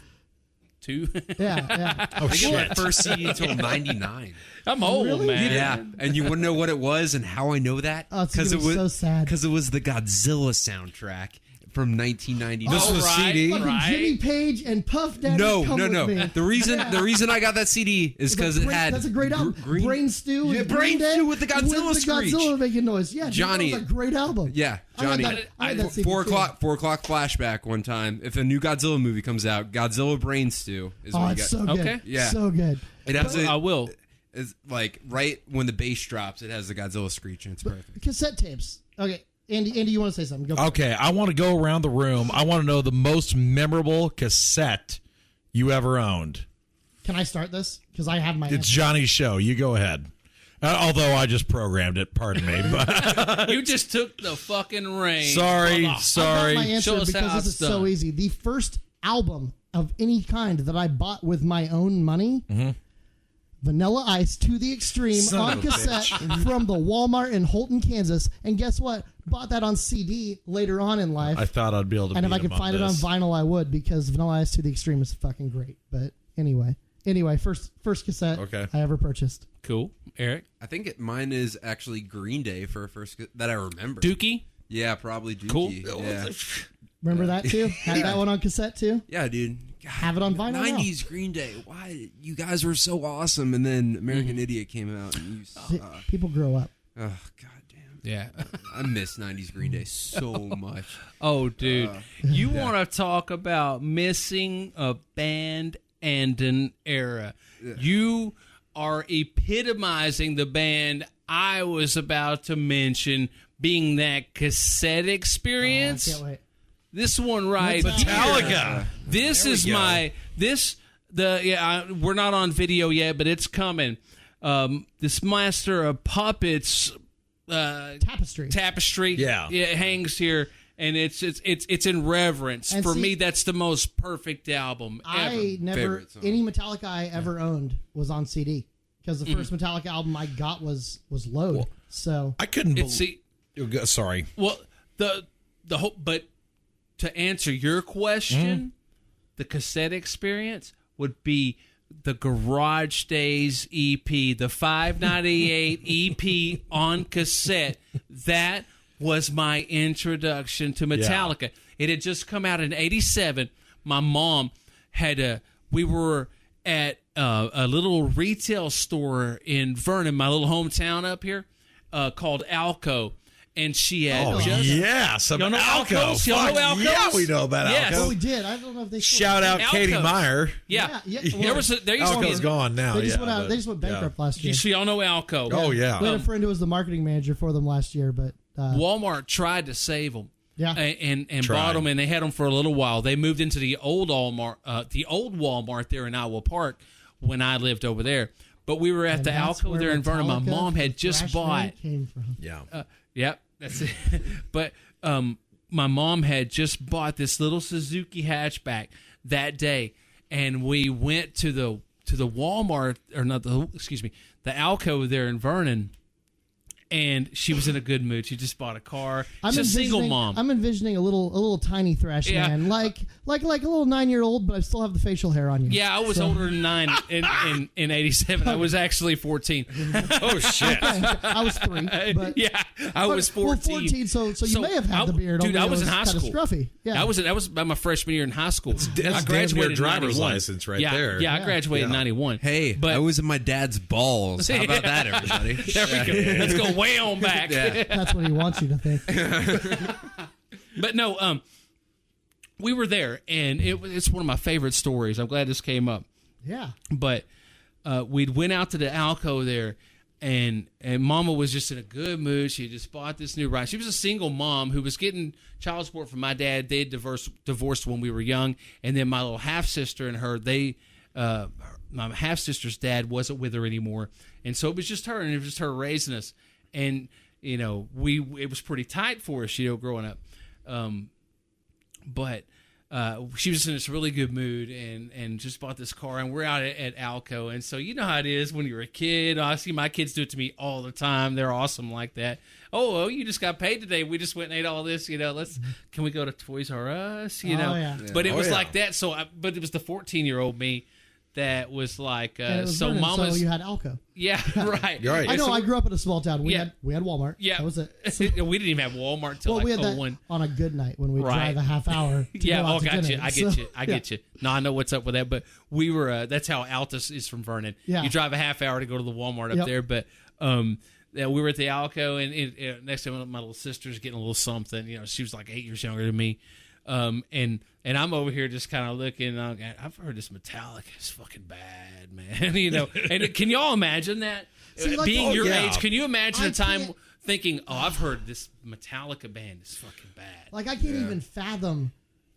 Yeah. Oh shit! That first CD until 99. I'm old, really? man. Yeah, and you want to know what it was and how I know that? Because it was so sad. Because it was the Godzilla soundtrack from 1990. This was a CD, right? Jimmy Page and Puff Daddy. No. Me. The reason I got that CD is because it had that's a great album. Brain Stew. Yeah, Brain Stew with the Godzilla screech. Godzilla making noise. Yeah, Johnny. That was a great album. Yeah, Johnny. I had that CD 4 o'clock flashback one time. If a new Godzilla movie comes out, Godzilla Brain Stew is what you it's got. so good. Okay. Yeah. So good. It has I will. It's like right when the bass drops, it has the Godzilla screech, and it's perfect. Cassette tapes. Okay. Andy, you want to say something? Go okay, I want to go around the room. I want to know the most memorable cassette you ever owned? Can I start this? Because I have my It's answer. Johnny's show. You go ahead. Although I just programmed it. Pardon me. But You just took the fucking reins. sorry. I got my answer Show us how because this it's is so done. easy. The first album of any kind that I bought with my own money, Vanilla Ice to the Extreme Son on of a cassette from the Walmart in Holton, Kansas. And guess what? Bought that on CD later on in life. I thought I'd be able to. And if beat I could him find it on this. vinyl, I would, because Vanilla Ice to the Extreme is fucking great. But anyway, first cassette I ever purchased. Cool. Eric? I think mine is actually Green Day for a first that I remember. Dookie? Yeah, probably Dookie. Cool. Yeah. Remember that too? Had that one on cassette too? Yeah, dude. God, Have it on vinyl now. 90s Green Day. Why? You guys were so awesome. And then American Idiot came out. And you suck. People grow up. Oh, goddamn. Yeah. I miss 90s Green Day so much. Oh, dude. You want to talk about missing a band and an era. You are epitomizing the band I was about to mention, being that cassette experience. I can't wait. This one right Metallica. here. This There we is go. we're not on video yet, but it's coming. This Master of Puppets tapestry Yeah. it hangs here, and it's in reverence. And For see, me, that's the most perfect album ever. I never Favorite song. any Metallica I ever owned was on CD, because the first Metallica album I got was Load. So I couldn't believe. See, Sorry. well, the whole, but to answer your question, the cassette experience would be the Garage Days EP, the 598 EP on cassette. That was my introduction to Metallica. It had just come out in '87. My mom we were at a little retail store in Vernon, my little hometown up here, called Alco. And she had Oh, yeah. Some Y'all know Alco. Alcos? Y'all know Fuck, Alcos? Yeah, we know about Yes. Alco. well, we did. I don't know if they still Shout out Alcos. Katie Meyer. Yeah. Yeah, There used to Alco's be. gone now. They just yeah, went out. but- They just went bankrupt last year. So y'all know Alco. Oh, yeah. We had a friend who was the marketing manager for them last year, but Walmart tried to save them. Yeah. and Tried. bought them, and they had them for a little while. They moved into the old Walmart there in Iowa Park when I lived over there. But we were at and the that's Alco where there in Vernon. My Metallica mom had from just Thrashman bought. Came from. Yeah. Yep, that's it. But my mom had just bought this little Suzuki hatchback that day, and we went to the Walmart, or not the Alco there in Vernon. And she was in a good mood. She just bought a car. She's a single mom. I'm envisioning a little tiny Thrashman, like a little 9-year-old, but I still have the facial hair on you. Yeah, I was older than 9 in '87. I was actually 14. Oh, shit. I was 3. But Yeah, I was 14. Well, 14. So you may have had the beard. Dude, only I it was in high kinda school. Scruffy. Yeah, That was about my freshman year in high school. That's damn near driver's license right there. Yeah, I graduated in '91. Hey, but I was in my dad's balls. How about that, everybody? there we go. Let's go way on back. That's what he wants you to think. But no, we were there, and it's one of my favorite stories. I'm glad this came up. Yeah. But we went out to the Alco there, and Mama was just in a good mood. She had just bought this new ride. She was a single mom who was getting child support from my dad. They had divorced when we were young, and then my little half sister and her, my half sister's dad wasn't with her anymore, and so it was just her, and it was just her raising us, and it was pretty tight for us, growing up. But she was in this really good mood and just bought this car, and we're out at Alco. And so you know how it is when you're a kid. I see my kids do it to me all the time. They're awesome like that. Oh, you just got paid today. We just went and ate all this. Can we go to Toys R Us? Yeah. But it was yeah. like that. But it was the 14-year-old me that was like, And it was so Vernon, Mama's. so you had Alco. Yeah, right. You're right. I know. So- I grew up in a small town. We Yeah. had Walmart. Yeah, That was it. we didn't even have Walmart till Well, we had that 01. on a good night when we Right. drive a half hour. To Yeah, go out to got dinner. you. I So, get you. I get you. No, I know what's up with that. But we were. That's how Altus is from Vernon. Yeah. You drive a half hour to go to the Walmart up Yep. there. But yeah, we were at the Alco, and next time my little sister's getting a little something. She was like 8 years younger than me. And I'm over here just kind of looking. I've heard this Metallica is fucking bad, man. And can y'all imagine that? See, like, Being oh, your yeah. age, can you imagine I a time can't- thinking, "Oh, I've heard this Metallica band is fucking bad." Like I can't even fathom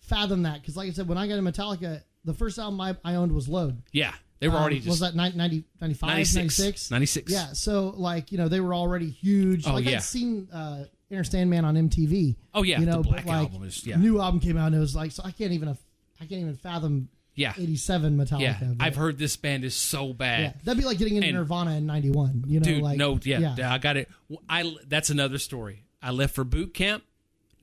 that, because like I said, when I got in Metallica, the first album I owned was Load. Yeah. They were already just... Was that 95, 96? 96. Yeah, so, like, you know, they were already huge. Oh, like, yeah. I'd seen Understand Man on MTV. Oh, yeah, you know, the Black but, like, Album is... Yeah. New album came out, and it was like, so I can't even fathom 87 Metallica. Yeah, but, I've heard this band is so bad. Yeah, that'd be like getting into Nirvana in 91. You know, dude, like, no, yeah, I got it. That's another story. I left for boot camp.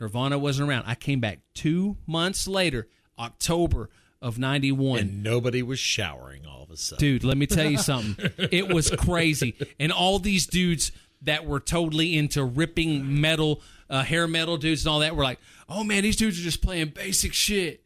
Nirvana wasn't around. I came back 2 months later, October of 91. And nobody was showering all of a sudden. Dude, let me tell you something. It was crazy. And all these dudes that were totally into ripping metal, hair metal dudes and all that were like, oh, man, these dudes are just playing basic shit.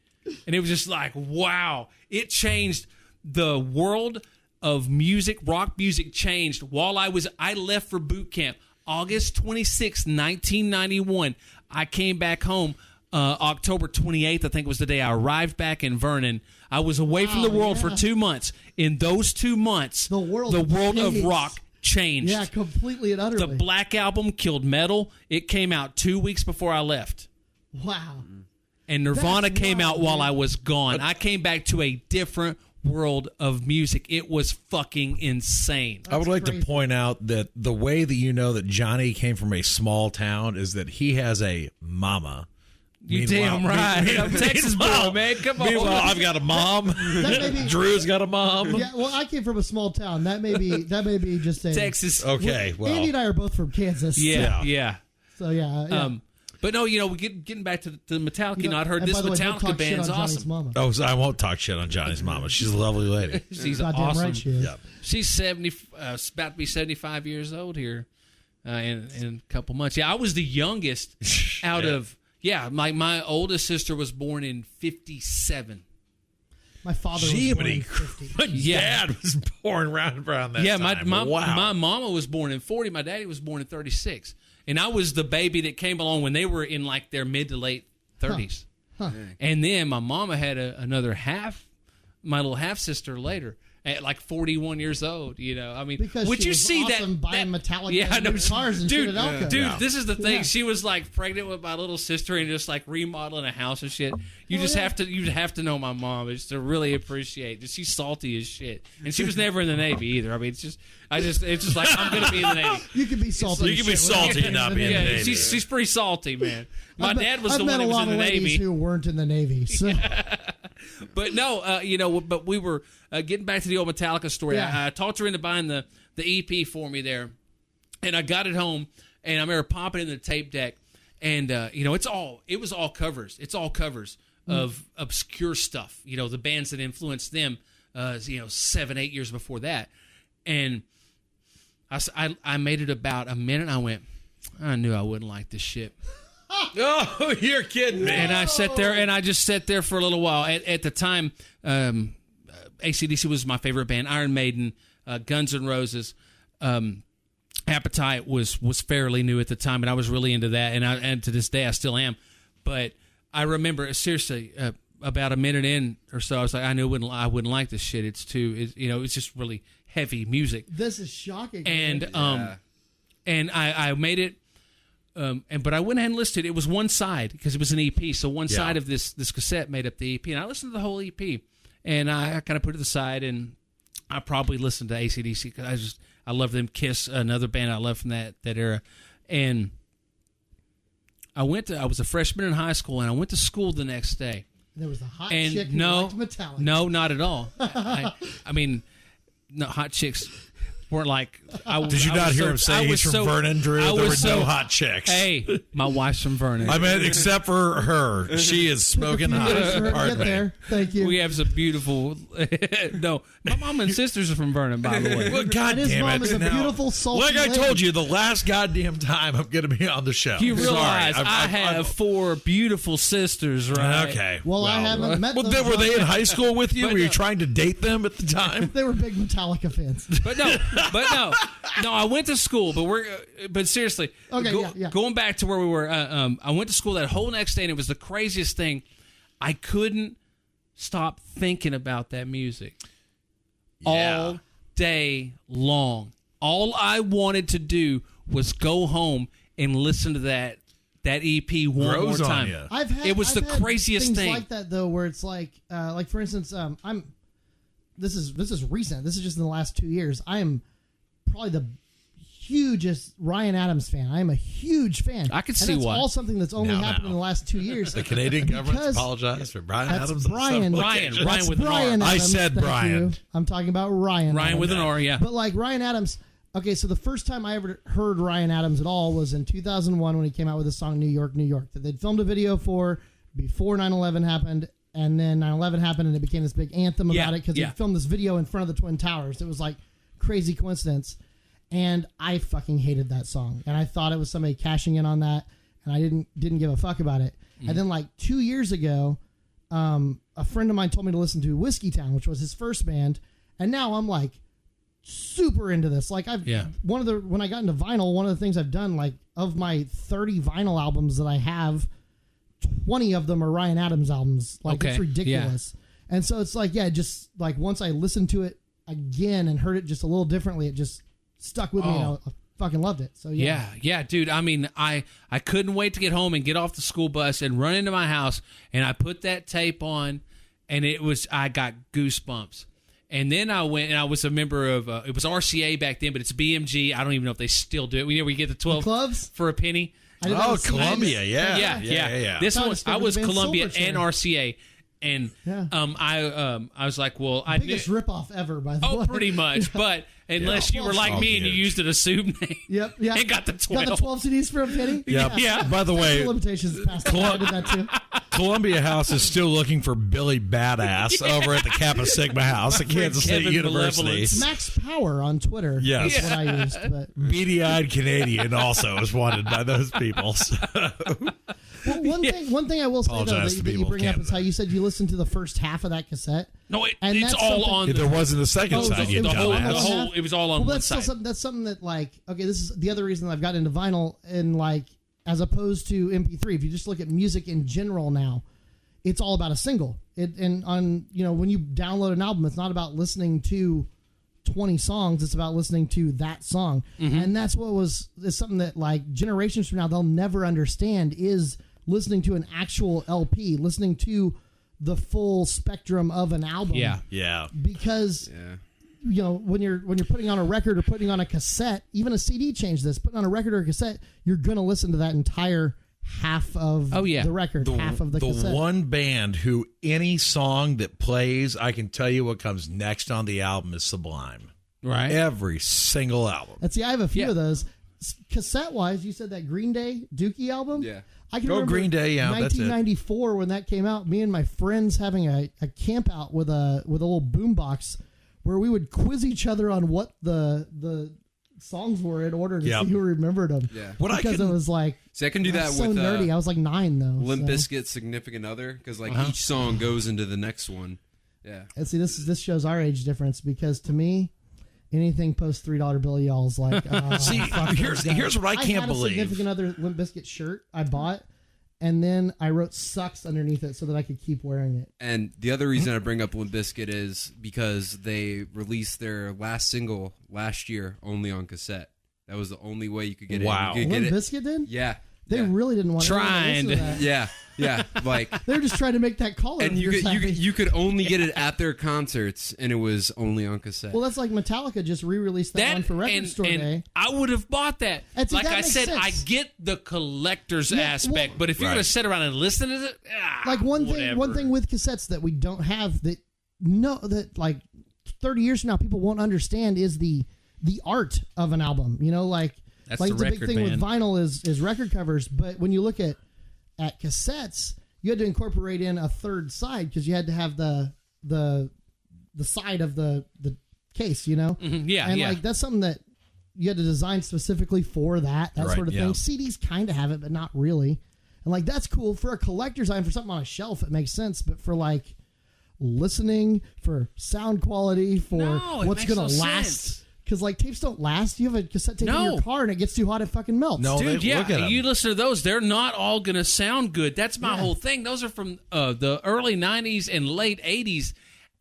And it was just like, wow. It changed the world of music. Rock music changed while I left for boot camp. August 26, 1991. I came back home. October 28th, I think was the day I arrived back in Vernon. I was away from the world for 2 months. In those 2 months, the world of rock changed. Yeah, completely and utterly. The Black Album killed metal. It came out 2 weeks before I left. Wow. And Nirvana came out while man. I was gone. I came back to a different world of music. It was fucking insane. I would like to point out that the way that you know that Johnny came from a small town is that he has a mama. You damn right. I'm Texas boy, man. Come on. Meanwhile, I've got a mom. Drew's got a mom. Yeah, well, I came from a small town. That may be just a Texas. Okay, well, Andy and I are both from Kansas. Yeah. So yeah. But no, you know, getting back to the Metallica. You know, I'd heard this Metallica band's awesome. Oh, so I won't talk shit on Johnny's mama. She's a lovely lady. She's goddamn awesome. Right she is. Yeah. She's 70, about to be 75 years old here in a couple months. Yeah, I was the youngest out of. Yeah, my oldest sister was born in 57. My father was born in 50. My dad was born around that time. My mama was born in 40. My daddy was born in 36. And I was the baby that came along when they were in like their mid to late 30s. Huh. And then my mama had another my little half sister later. At like 41 years old, you know. I mean, because would she you was see awesome buying Metallica cars and dude, shit at Elko. Dude, this is the thing. Yeah. She was like pregnant with my little sister and just like remodeling a house and shit. You'd have to know my mom just to really appreciate that. She's salty as shit, and she was never in the Navy either. I mean, it's just like I'm gonna be in the Navy. You can be salty. You can be salty and not be in the Navy. She's pretty salty, man. My dad was the one who was in the Navy. I've met a lot of ladies who weren't in the Navy. So. But no, you know, but we were getting back to the old Metallica story. Yeah. I talked her into buying the EP for me there, and I got it home, and I remember popping in the tape deck, and you know, it was all covers. It's all covers of obscure stuff. You know, the bands that influenced them. You know, 7-8 years before that, and I made it about a minute. And I went, I knew I wouldn't like this shit. Oh, you're kidding me. And I sat there for a little while. At the time, AC/DC was my favorite band. Iron Maiden, Guns N' Roses, Appetite was fairly new at the time, and I was really into that. And to this day, I still am. But I remember seriously about a minute in or so, I was like, I knew I wouldn't like this shit. It's just really heavy music. This is shocking. And and I made it. But I went ahead and listed it. It was one side because it was an EP. So one side of this cassette made up the EP, and I listened to the whole EP, and I kind of put it aside, and I probably listened to AC/DC because I love them. Kiss, another band I love from that era, and I was a freshman in high school, and I went to school the next day. There was a hot chick who liked Metallica. No, not at all. I mean, no hot chicks. Weren't like. Did you not hear him say he's from Vernon, Drew? There were no hot chicks. Hey, my wife's from Vernon. I mean, except for her, she is smoking hot. Get there. Thank you. We have some beautiful. No, my mom and sisters are from Vernon, by the way. Well, God damn it! His mom is a beautiful, salty like I lady. told you, the last goddamn time I'm going to be on the show. You realize I have 4 beautiful sisters, right? Okay. Well, I haven't met them. Were they in high school with you? Were you trying to date them at the time? They were big Metallica fans. But no, I went to school, but seriously, going back to where we were, I went to school that whole next day, and it was the craziest thing. I couldn't stop thinking about that music all day long. All I wanted to do was go home and listen to that that EP one Grows more on time. you. It was the craziest things thing. like that though, where it's like for instance, this is recent. This is just in the last 2 years. I am probably the hugest Ryan Adams fan. I am a huge fan. I can see that's why. all something that's only happened in the last 2 years. The Canadian government's apologized for Brian Adams. Ryan with an R. Adams, I said thank Brian. you. I'm talking about Ryan. Ryan Adams. with an R, yeah. But like Ryan Adams. Okay, so the first time I ever heard Ryan Adams at all was in 2001 when he came out with the song New York, New York, that they'd filmed a video for before 9/11 happened, and then 9/11 happened, and it became this big anthem about it because they filmed this video in front of the Twin Towers. It was like crazy coincidence, and I fucking hated that song, and I thought it was somebody cashing in on that, and I didn't give a fuck about it. And then like 2 years ago, a friend of mine told me to listen to Whiskey Town, which was his first band, and now I'm like super into this. Like when I got into vinyl, one of the things I've done, like of my 30 vinyl albums that I have, 20 of them are Ryan Adams albums. Like it's ridiculous. Yeah. And so it's like, just like once I listened to it again and heard it just a little differently, it just stuck with me and I fucking loved it. So yeah, dude. I mean, I couldn't wait to get home and get off the school bus and run into my house, and I put that tape on, and I got goosebumps. And then I went and I was a member of it was RCA back then, but it's BMG. I don't even know if they still do it. We get the 12 clubs for a penny. Columbia, yeah. This one I was Columbia and RCA, and I was like, well, I biggest ripoff ever, by the way. Oh, pretty much, but. Unless you were like me and you used an assumed name. Yep. And got the 12. Got the 12 CDs for a penny? Yep. Yeah. By the way, limitations past I did that too. Columbia House is still looking for Billy Badass over at the Kappa Sigma House at Kansas State University. Max Power on Twitter. Yes. That's what I used. But. Beady-eyed Canadian also is wanted by those people. So. Well, one thing I will say though that you bring up is how you said you listened to the first half of that cassette. No, it's all on. There wasn't the second side. It was all on one side. That's something that like this is the other reason I've gotten into vinyl and like as opposed to MP3. If you just look at music in general now, it's all about a single. And on when you download an album, it's not about listening to 20 songs. It's about listening to that song, and that's what is something that like generations from now they'll never understand is listening to an actual LP, listening to the full spectrum of an album. Yeah. Because when you're putting on a record or putting on a cassette, even a CD changed this. Putting on a record or a cassette, you're going to listen to that entire half of the record, half of the cassette. The one band who any song that plays, I can tell you what comes next on the album is Sublime. Right. Every single album. And see, I have a few of those. Cassette-wise, you said that Green Day Dookie album? Yeah. I can remember Green Day, 1994 when that came out, me and my friends having a camp out with a little boombox where we would quiz each other on what the songs were in order to see who remembered them. Yeah. It was like... See, I can do that so with... nerdy. I was like 9, though. Limp Bizkit's Significant Other, because each song goes into the next one. Yeah. And see, this shows our age difference, because to me... anything post $3 bill, y'all's like. See, here's what I can't believe. I had a Significant Other Limp Bizkit shirt I bought, and then I wrote "sucks" underneath it so that I could keep wearing it. And the other reason I bring up Limp Bizkit is because they released their last single last year only on cassette. That was the only way you could get it. Wow. Limp Bizkit did? Yeah. They really didn't want to listen to that. Yeah. Like they were just trying to make that collar. And you could only get it at their concerts, and it was only on cassette. Well, that's like Metallica just re-released that one for Record Store Day. I would have bought that. Like I said, sense. I get the collector's aspect, but if you're going to sit around and listen to it, like one thing with cassettes that we don't have that like 30 years from now people won't understand is the art of an album. That's like the the big record, thing man. with vinyl is record covers, but when you look at cassettes, you had to incorporate in a third side because you had to have the side of the case, Mm-hmm. Yeah, and yeah. like that's something that you had to design specifically for that sort of thing. Yeah. CDs kind of have it, but not really. And like that's cool for a collector's item, for something on a shelf, it makes sense. But for like listening, for sound quality, for what's gonna last. Because, like, tapes don't last. You have a cassette tape in your car, and it gets too hot, it fucking melts. No, dude, look at you listen to those. They're not all going to sound good. That's my whole thing. Those are from the early 90s and late 80s,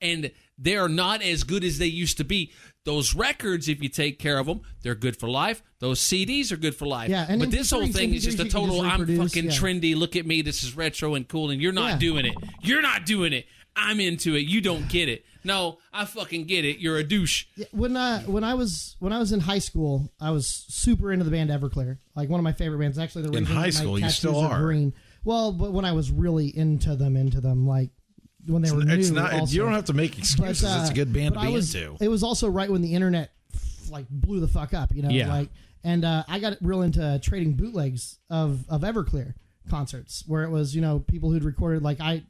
and they are not as good as they used to be. those records, if you take care of them, they're good for life. Those CDs are good for life. Yeah, and but this whole thing is just a total, I'm fucking trendy, look at me, this is retro and cool, and you're not doing it. You're not doing it. I'm into it. You don't get it. No, I fucking get it. You're a douche. Yeah, when I was in high school, I was super into the band Everclear. Like one of my favorite bands. Actually, the reason in high school you still are green. Well, but when I was really into them, like when they were new. It's not. Also. You don't have to make excuses. It's a good band to be into. It was also right when the internet like blew the fuck up. You know, like and I got real into trading bootlegs of Everclear concerts where it was people who'd recorded like I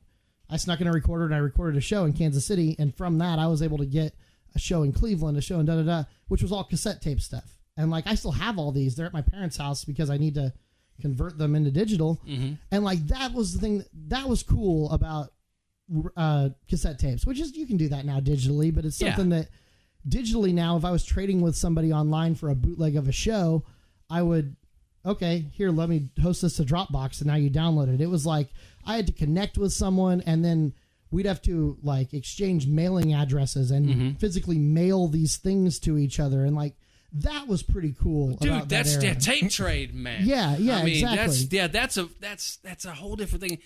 snuck in a recorder and I recorded a show in Kansas City, and from that I was able to get a show in Cleveland, a show in which was all cassette tape stuff. And like I still have all these. They're at my parents' house because I need to convert them into digital. Mm-hmm. And like that was the thing that was cool about cassette tapes, which is you can do that now digitally, but it's something that digitally now, if I was trading with somebody online for a bootleg of a show, I would, okay, here, let me host this to Dropbox, and now you download it. It was like I had to connect with someone, and then we'd have to like exchange mailing addresses and physically mail these things to each other, and like that was pretty cool. Dude, about that's that era. tape trade, man. Yeah, I mean, exactly. That's a whole different thing.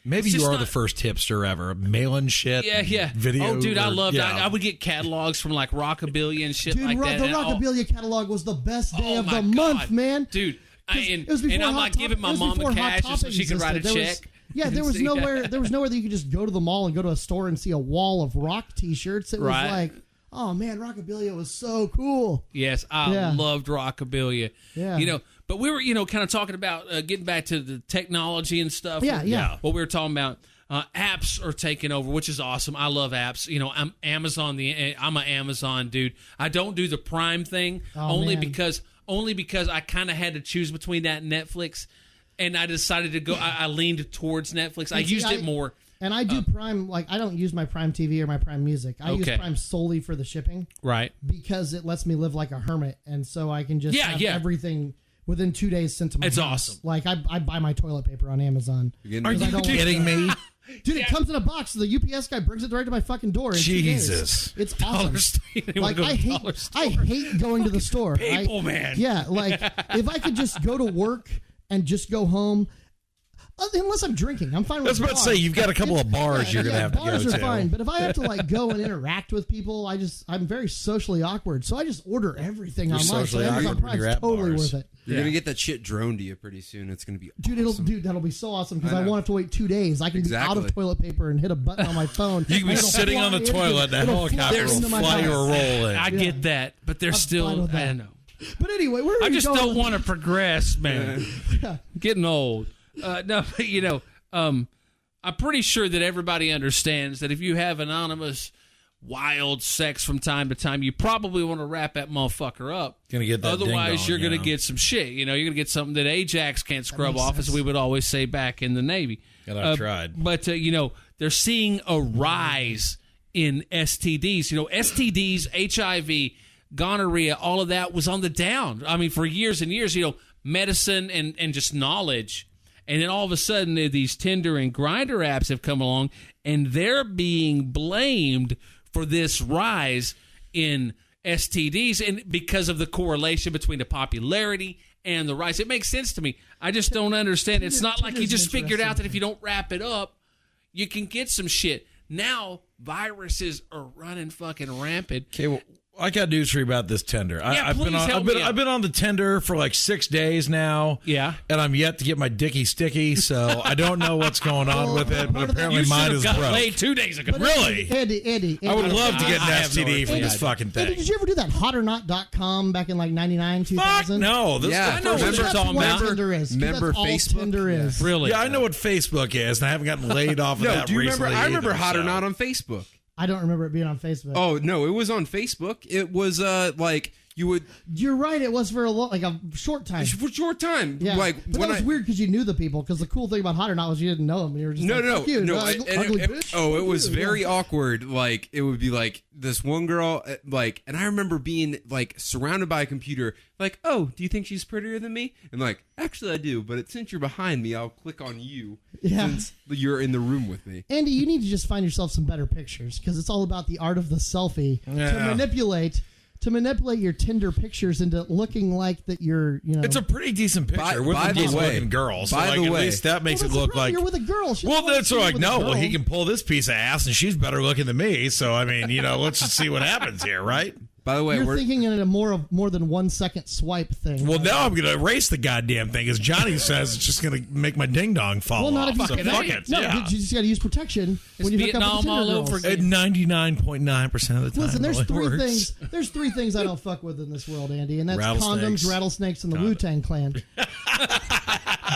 Maybe you are the first hipster ever, mailing shit. Yeah. Video. Oh, dude, I loved that. I would get catalogs from like Rockabilia and shit like that. The Rockabilia catalog was the best day of the month, man. Dude, and I'm like giving my mom a cash so she could write a check. There was nowhere that you could just go to the mall and go to a store and see a wall of rock T-shirts. It was like, oh man, Rockabilia was so cool. Yes, I loved Rockabilia. Yeah. But we were, kind of talking about getting back to the technology and stuff. Yeah. What we were talking about, apps are taking over, which is awesome. I love apps. I'm I'm an Amazon dude. I don't do the Prime thing because I kind of had to choose between that and Netflix, and I decided to go. I leaned towards Netflix. I used it more. And I do Prime, like I don't use my Prime TV or my Prime Music. I use Prime solely for the shipping. Right. Because it lets me live like a hermit. And so I can just have everything within 2 days sent to my house. It's awesome. Like I buy my toilet paper on Amazon. Are you kidding me? Dude, it comes in a box. So the UPS guy brings it right to my fucking door. Jesus. It's awesome. Like I hate going to the store. People, man. Yeah, like if I could just go to work and just go home. Unless I'm drinking, I'm fine with bars. I was about to say, you've got a couple of bars you're going to have to go to. Bars are fine, but if I have to like go and interact with people, I'm very socially awkward, so I just order everything online. Socially awkward when you're at totally bars. worth it. You're going to get that shit droned to you pretty soon. It's going to be awesome. That'll be so awesome because I won't have to wait 2 days. I can be out of toilet paper and hit a button on my phone. You can be sitting on the toilet and a helicopter will fly you a roll in. I get that, but there's still, I don't know. But anyway, I just don't want to progress, man. Getting old. No, but I'm pretty sure that everybody understands that if you have anonymous wild sex from time to time, you probably want to wrap that motherfucker up. Gonna get that. Otherwise, you're gonna get some shit. You're gonna get something that Ajax can't scrub off, as we would always say back in the Navy. And I've tried. But they're seeing a rise in STDs. STDs, HIV, gonorrhea, all of that was on the down. I mean, for years and years. Medicine and just knowledge. And then all of a sudden, these Tinder and Grindr apps have come along, and they're being blamed for this rise in STDs, and because of the correlation between the popularity and the rise. It makes sense to me. I just don't understand. It's not like you just figured out that if you don't wrap it up, you can get some shit. Now, viruses are running fucking rampant. Okay, well, I got news for you about this Tinder. I've been on the Tinder for like 6 days now. Yeah, and I'm yet to get my dicky sticky, so I don't know what's going on with it. But apparently mine is broke. Laid 2 days ago. Really, Andy, I would love to get an STD from this fucking thing. Andy, did you ever do that hotornot.com back in like 99, 2000? Fuck no. I know what you're talking about. Tinder is. Remember Facebook? Tinder is. Really? Yeah, I know what Facebook is, and I haven't gotten laid off of that recently. I remember Hot or Not on Facebook. I don't remember it being on Facebook. Oh, no, it was on Facebook. It was like you would. You're right. It was for a short time. For a short time. Yeah. Like, but that was weird because you knew the people. Because the cool thing about Hot or Not was you didn't know them. You were just no. ugly bitch. It was very awkward. Like, it would be like this one girl, like, and I remember being like surrounded by a computer. Like, oh, do you think she's prettier than me? And like, actually, I do. But since you're behind me, I'll click on you. Yeah. Since you're in the room with me. Andy, you need to just find yourself some better pictures because it's all about the art of the selfie to manipulate your Tinder pictures into looking like that you're, It's a pretty decent picture with a decent looking girl. So at least that makes it look like you're with a girl. That's like, no, well, he can pull this piece of ass and she's better looking than me. So, I mean, let's just see what happens here, right? By the way, you're thinking in a more than 1 second swipe thing. Well, now I'm going to erase the goddamn thing. As Johnny says, it's just going to make my ding dong fall off. Not if you fuck it. No, you just got to use protection when you hook up with the Tinder girls. At 99.9% of the time. Listen, there's three things I don't fuck with in this world, Andy, and that's condoms, rattlesnakes, and the Wu-Tang Clan.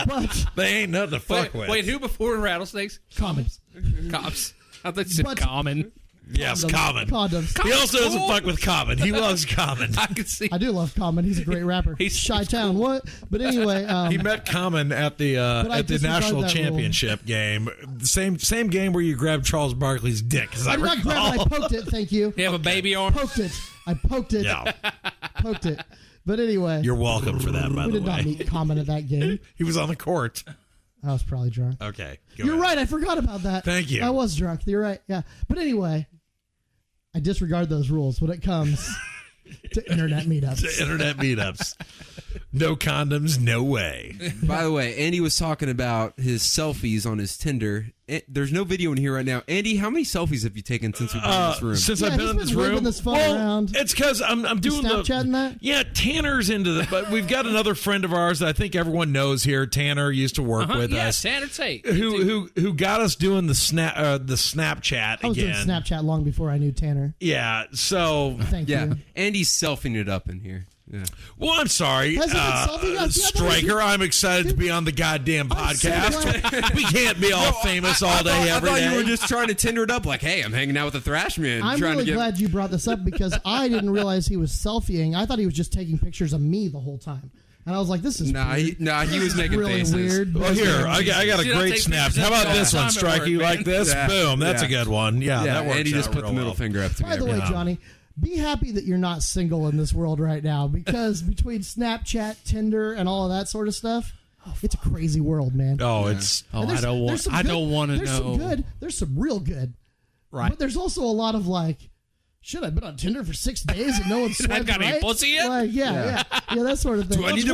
But they ain't nothing to fuck with. Wait, who before rattlesnakes? Commons. Cops. I thought you said common. Yes, Common. Condoms. He also doesn't fuck with Common. He loves Common. I can see. I do love Common. He's a great rapper. He's Chi-Town. Cool. What? But anyway, he met Common at the national championship game. Same game where you grabbed Charles Barkley's dick. I did not grab it. I poked it. Thank you. You have a baby arm. I poked it. Yeah. Poked it. But anyway, you're welcome for that. By the way, we did not meet Common at that game. He was on the court. I was probably drunk. Okay, you're right. I forgot about that. Thank you. I was drunk. You're right. Yeah. But anyway, I disregard those rules when it comes to internet meetups. No condoms, no way. By the way, Andy was talking about his selfies on his Tinder. There's no video in here right now. Andy, how many selfies have you taken since we've been in this room? Since I've been in this room? This around. It's because I'm doing Snapchatting that? Yeah, Tanner's into the... But we've got another friend of ours that I think everyone knows here. Tanner used to work with us. Tanner Tate. Who got us doing the Snapchat again. I was doing Snapchat long before I knew Tanner. Yeah, so... Thank you. Andy's selfing it up in here. Yeah. Well, I'm sorry, Striker. I'm excited to be on the goddamn podcast. We can't be all famous all day, every day. I thought you were just trying to Tinder it up like, hey, I'm hanging out with the Thrashman. I'm really glad you brought this up because I didn't realize he was selfieing. I thought he was just taking pictures of me the whole time. And I was like, this is weird. He was making really faces. Weird. Well, here, I got a great snap. How about this one, Strike? You like this? Yeah. Boom. That's a good one. Yeah, that works. Andy just put the middle finger up together. By the way, Johnny, be happy that you're not single in this world right now because between Snapchat, Tinder, and all of that sort of stuff, it's a crazy world, man. Oh, it's... Oh, I don't want to know. There's some good. There's some real good. Right. But there's also a lot of like, shit, I've been on Tinder for 6 days and no one's swiped I've got any pussy yet? Like, yeah, that sort of thing. Do I need to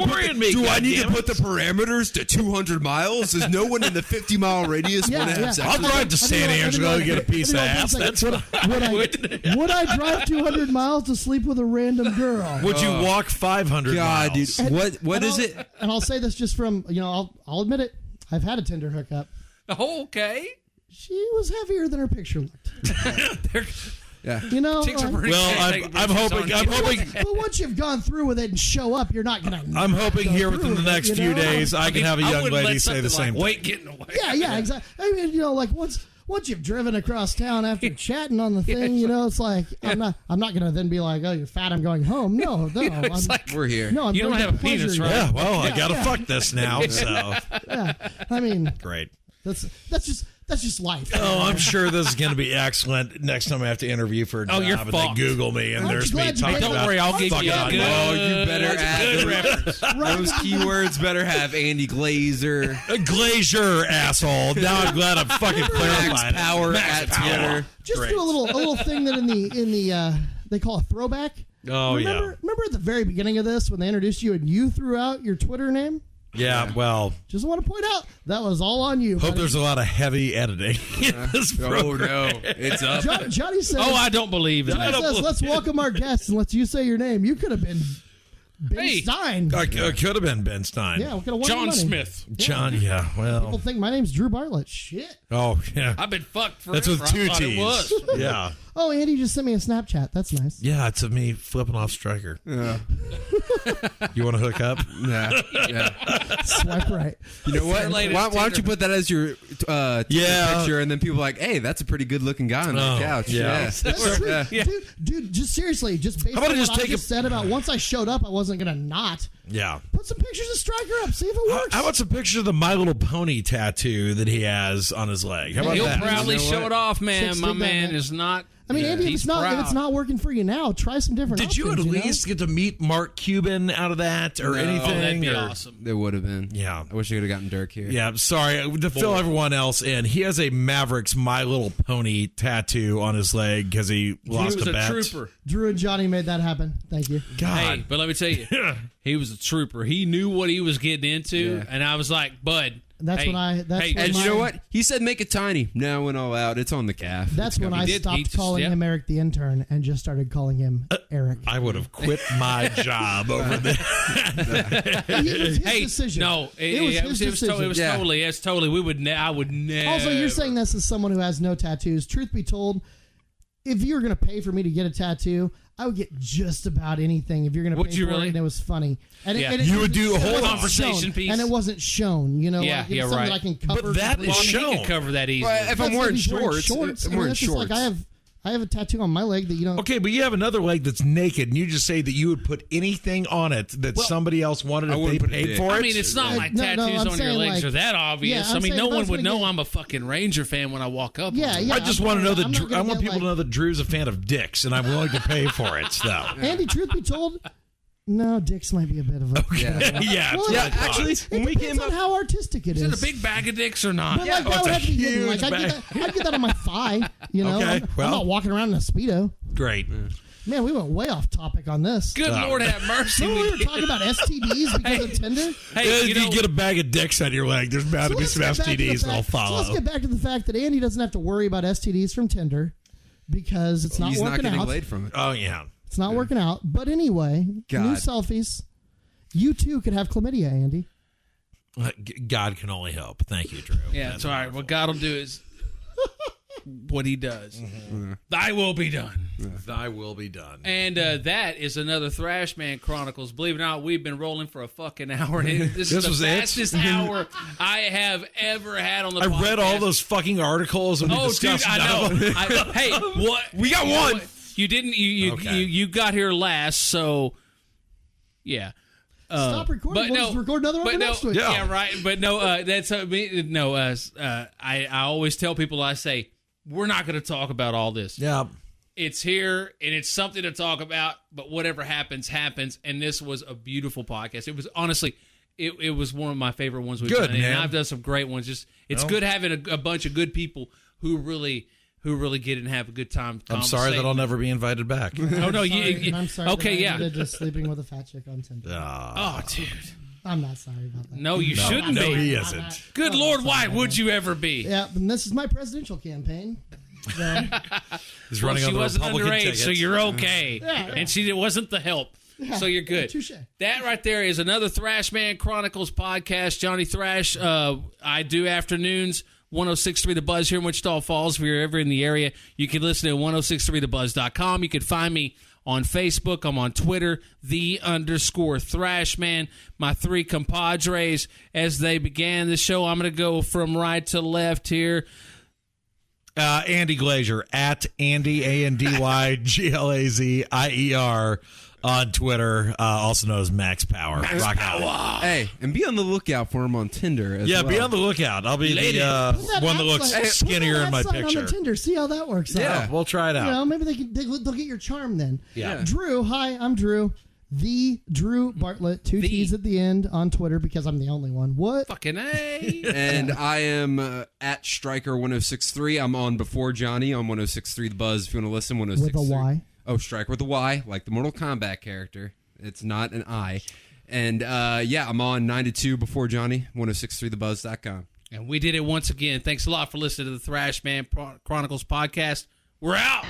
put the parameters to 200 miles? There's no one in the 50-mile radius want to have sex. I'll drive to San Angelo to get a piece of ass. That's would I drive 200 miles to sleep with a random girl? Would you walk 500 miles? Dude, what is it? And I'll say this just from, I'll admit it. I've had a Tinder hookup. Oh, okay. She was heavier than her picture looked. Yeah. I'm hoping. But once you've gone through with it and show up, you're not gonna. I'm hoping here within the next few days, I can have a young lady say the same. Weight getting away. Yeah, exactly. I mean, like once you've driven across town after chatting on the thing, it's like I'm not gonna then be like, oh, you're fat, I'm going home. No, we're here. No, you don't have a penis, right? Yeah, well, I gotta fuck this now. So yeah, I mean, great. That's just life. Oh, I'm sure this is going to be excellent next time I have to interview for a job and they Google me and there's me talking about. Don't worry, I'll give you a good. Oh, you better add those keywords. Better have Andy Glazer, Glazer, asshole. Now I'm glad I'm fucking clarified. Max Power at Twitter. Just do a little thing that in the they call a throwback. Oh, remember at the very beginning of this when they introduced you and you threw out your Twitter name? Yeah, well... Just want to point out, that was all on you. Hope there's a lot of heavy editing in this program. Oh, no. It's up. Johnny says... Oh, I don't believe it. Johnny says, let's welcome our guests and let you say your name. You could have been Ben Stein. I could have been Ben Stein. Yeah, we could have won John money. Smith. John, well... People think my name's Drew Bartlett. Shit. Oh, yeah. I've been fucked forever. That's with two T's. It was. Yeah. Oh, Andy just sent me a Snapchat. That's nice. Yeah, it's of me flipping off Stryker. Yeah. You want to hook up? Yeah. Swipe right. You know what? Why don't you put that as your picture, and then people are like, hey, that's a pretty good looking guy on that couch. Yeah. That's true. Yeah. Dude, just seriously, just based on what I just said about once I showed up, I wasn't going to not. Yeah. Put some pictures of Stryker up. See if it works. How about some pictures of the My Little Pony tattoo that he has on his leg? How about He'll that? proudly show it off, man. Chicks My dig that, man man. is not. I mean, Andy, if he's it's not working for you now, try some different Did you at options, least get to meet Mark Cuban out of that or anything? Oh, that'd be or- awesome. There would have been. Yeah. I wish I could have gotten Dirk here. Yeah, sorry. To fill everyone else in, he has a Mavericks My Little Pony tattoo on his leg because he lost He was a bet. trooper. Drew and Johnny made that happen. Thank you. God. Hey, but let me tell you, he was a trooper. He knew what he was getting into, and I was like, Bud. That's hey, when I. That's hey, when And my, you know what? He said make it tiny. Now it went all out. It's on the calf. That's when I did. He stopped just- calling yeah. him Eric the intern and just started calling him Eric. I would have quit my job over this. It was his Hey, decision. no, it was his decision. it was Yeah. totally. It's totally. I would never. Also, you're saying this as someone who has no tattoos. Truth be told, if you were going to pay for me to get a tattoo, I would get just about anything if you're going to Would pay you for really? it and it was funny. And Yeah. it You would wasn't do a whole shown. conversation piece. And it wasn't shown, you know? Yeah, like, it was yeah, something right. that I can cover. But that completely. is Well, shown. he could cover that easily. Well, if I'm That's wearing if he's shorts, I I'm mean, wearing that's just shorts. like I have a tattoo on my leg that you don't. Okay, but you have another leg that's naked, and you just say that you would put anything on it that somebody else wanted if they wouldn't put a paid dick. for it. I mean, it's not like No, tattoos I'm on your saying, legs like- are that obvious. Yeah, I'm I mean, saying no if I one was would gonna know get- I'm a fucking Ranger fan when I walk up. Yeah, on yeah. I just I'm want to know not that gonna I want get, people to know that Drew's a fan of dicks, and I'm willing to pay for it. So, Andy, truth be told, no, dicks might be a bit of a. Yeah. yeah, Well, Yeah, actually, when we depends came on up, how artistic it Is is. it a big bag of dicks or not? But like that it's would a have to be hidden. huge Like I'd get that on my thigh. You know, Okay, I'm not walking around in a Speedo. great. Man, we went way off topic on this. Good Lord have mercy. Remember we were did. talking about STDs because of Tinder? Hey, If you you know, get a bag of dicks on your leg, there's bound to be let's some get back to the STDs that'll fact- So let's follow. get back to the fact that Andy doesn't have to worry about STDs from Tinder because it's not he's not working getting out. laid from it. Oh yeah. It's not working out. But anyway, new God. selfies. You too could have chlamydia, Andy. God can only help. Thank you, Drew. yeah, it's all right. What God will do is what He does. Thy will be done. Thy will be done. And that is another Thrashman Chronicles. Believe it or not, we've been rolling for a fucking hour. And this is was the it? fastest hour I have ever had on the I podcast. read all those fucking articles and we Oh, dude, discussed I none of know. them. Hey, what? We got you know one. what? You didn't. Okay. You got here last, so yeah. Stop recording. We'll just record another one next week. Yeah. Right. But no, that's no. I always tell people, I say, we're not going to talk about all this. Yeah. It's here and it's something to talk about, but whatever happens, happens. And this was a beautiful podcast. It was honestly, it was one of my favorite ones we've Good, done. man. And I've done some great ones. Just it's good having a bunch of good people who really get and have a good time. I'm sorry that I'll never be invited back. Oh no, And I'm sorry. okay, that I yeah. ended just sleeping with a fat chick on Tinder. Oh, dude. I'm not sorry about that. No, you shouldn't no, be. he isn't. Good Lord, why would you ever be? Yeah, and this is my presidential campaign. So, He's Well, running she on the wasn't Republican underage, ticket. so you're okay. Yeah. And she wasn't the help, so you're good. touche. That right there is another Thrashman Chronicles podcast. Johnny Thrash. I do afternoons. 106.3 The Buzz here in Wichita Falls. If you're ever in the area, you can listen to 1063thebuzz.com. You can find me on Facebook. I'm on Twitter, _Thrashman. My three compadres, as they began the show, I'm going to go from right to left here. Andy Glazier at Andy ANDYGLAZIER on Twitter, also known as Max Power. Rock out. Hey, and be on the lookout for him on Tinder as Yeah, well. be on the lookout. I'll be Lady. the one that looks skinnier in my On picture. the Tinder, see how that works out. Yeah, we'll try it You out. know, maybe they'll get your charm then. Yeah. Drew, hi, I'm Drew. The Drew Bartlett, two T's at the end on Twitter because I'm the only one. What? Fucking A. And I am at Striker1063. I'm on before Johnny on 106.3 The Buzz. If you want to listen, 106.3. With a Y. Oh, Striker with a Y, like the Mortal Kombat character. It's not an I. And yeah, I'm on 92 before Johnny, 1063thebuzz.com. And we did it once again. Thanks a lot for listening to the Thrashman Chronicles podcast. We're out.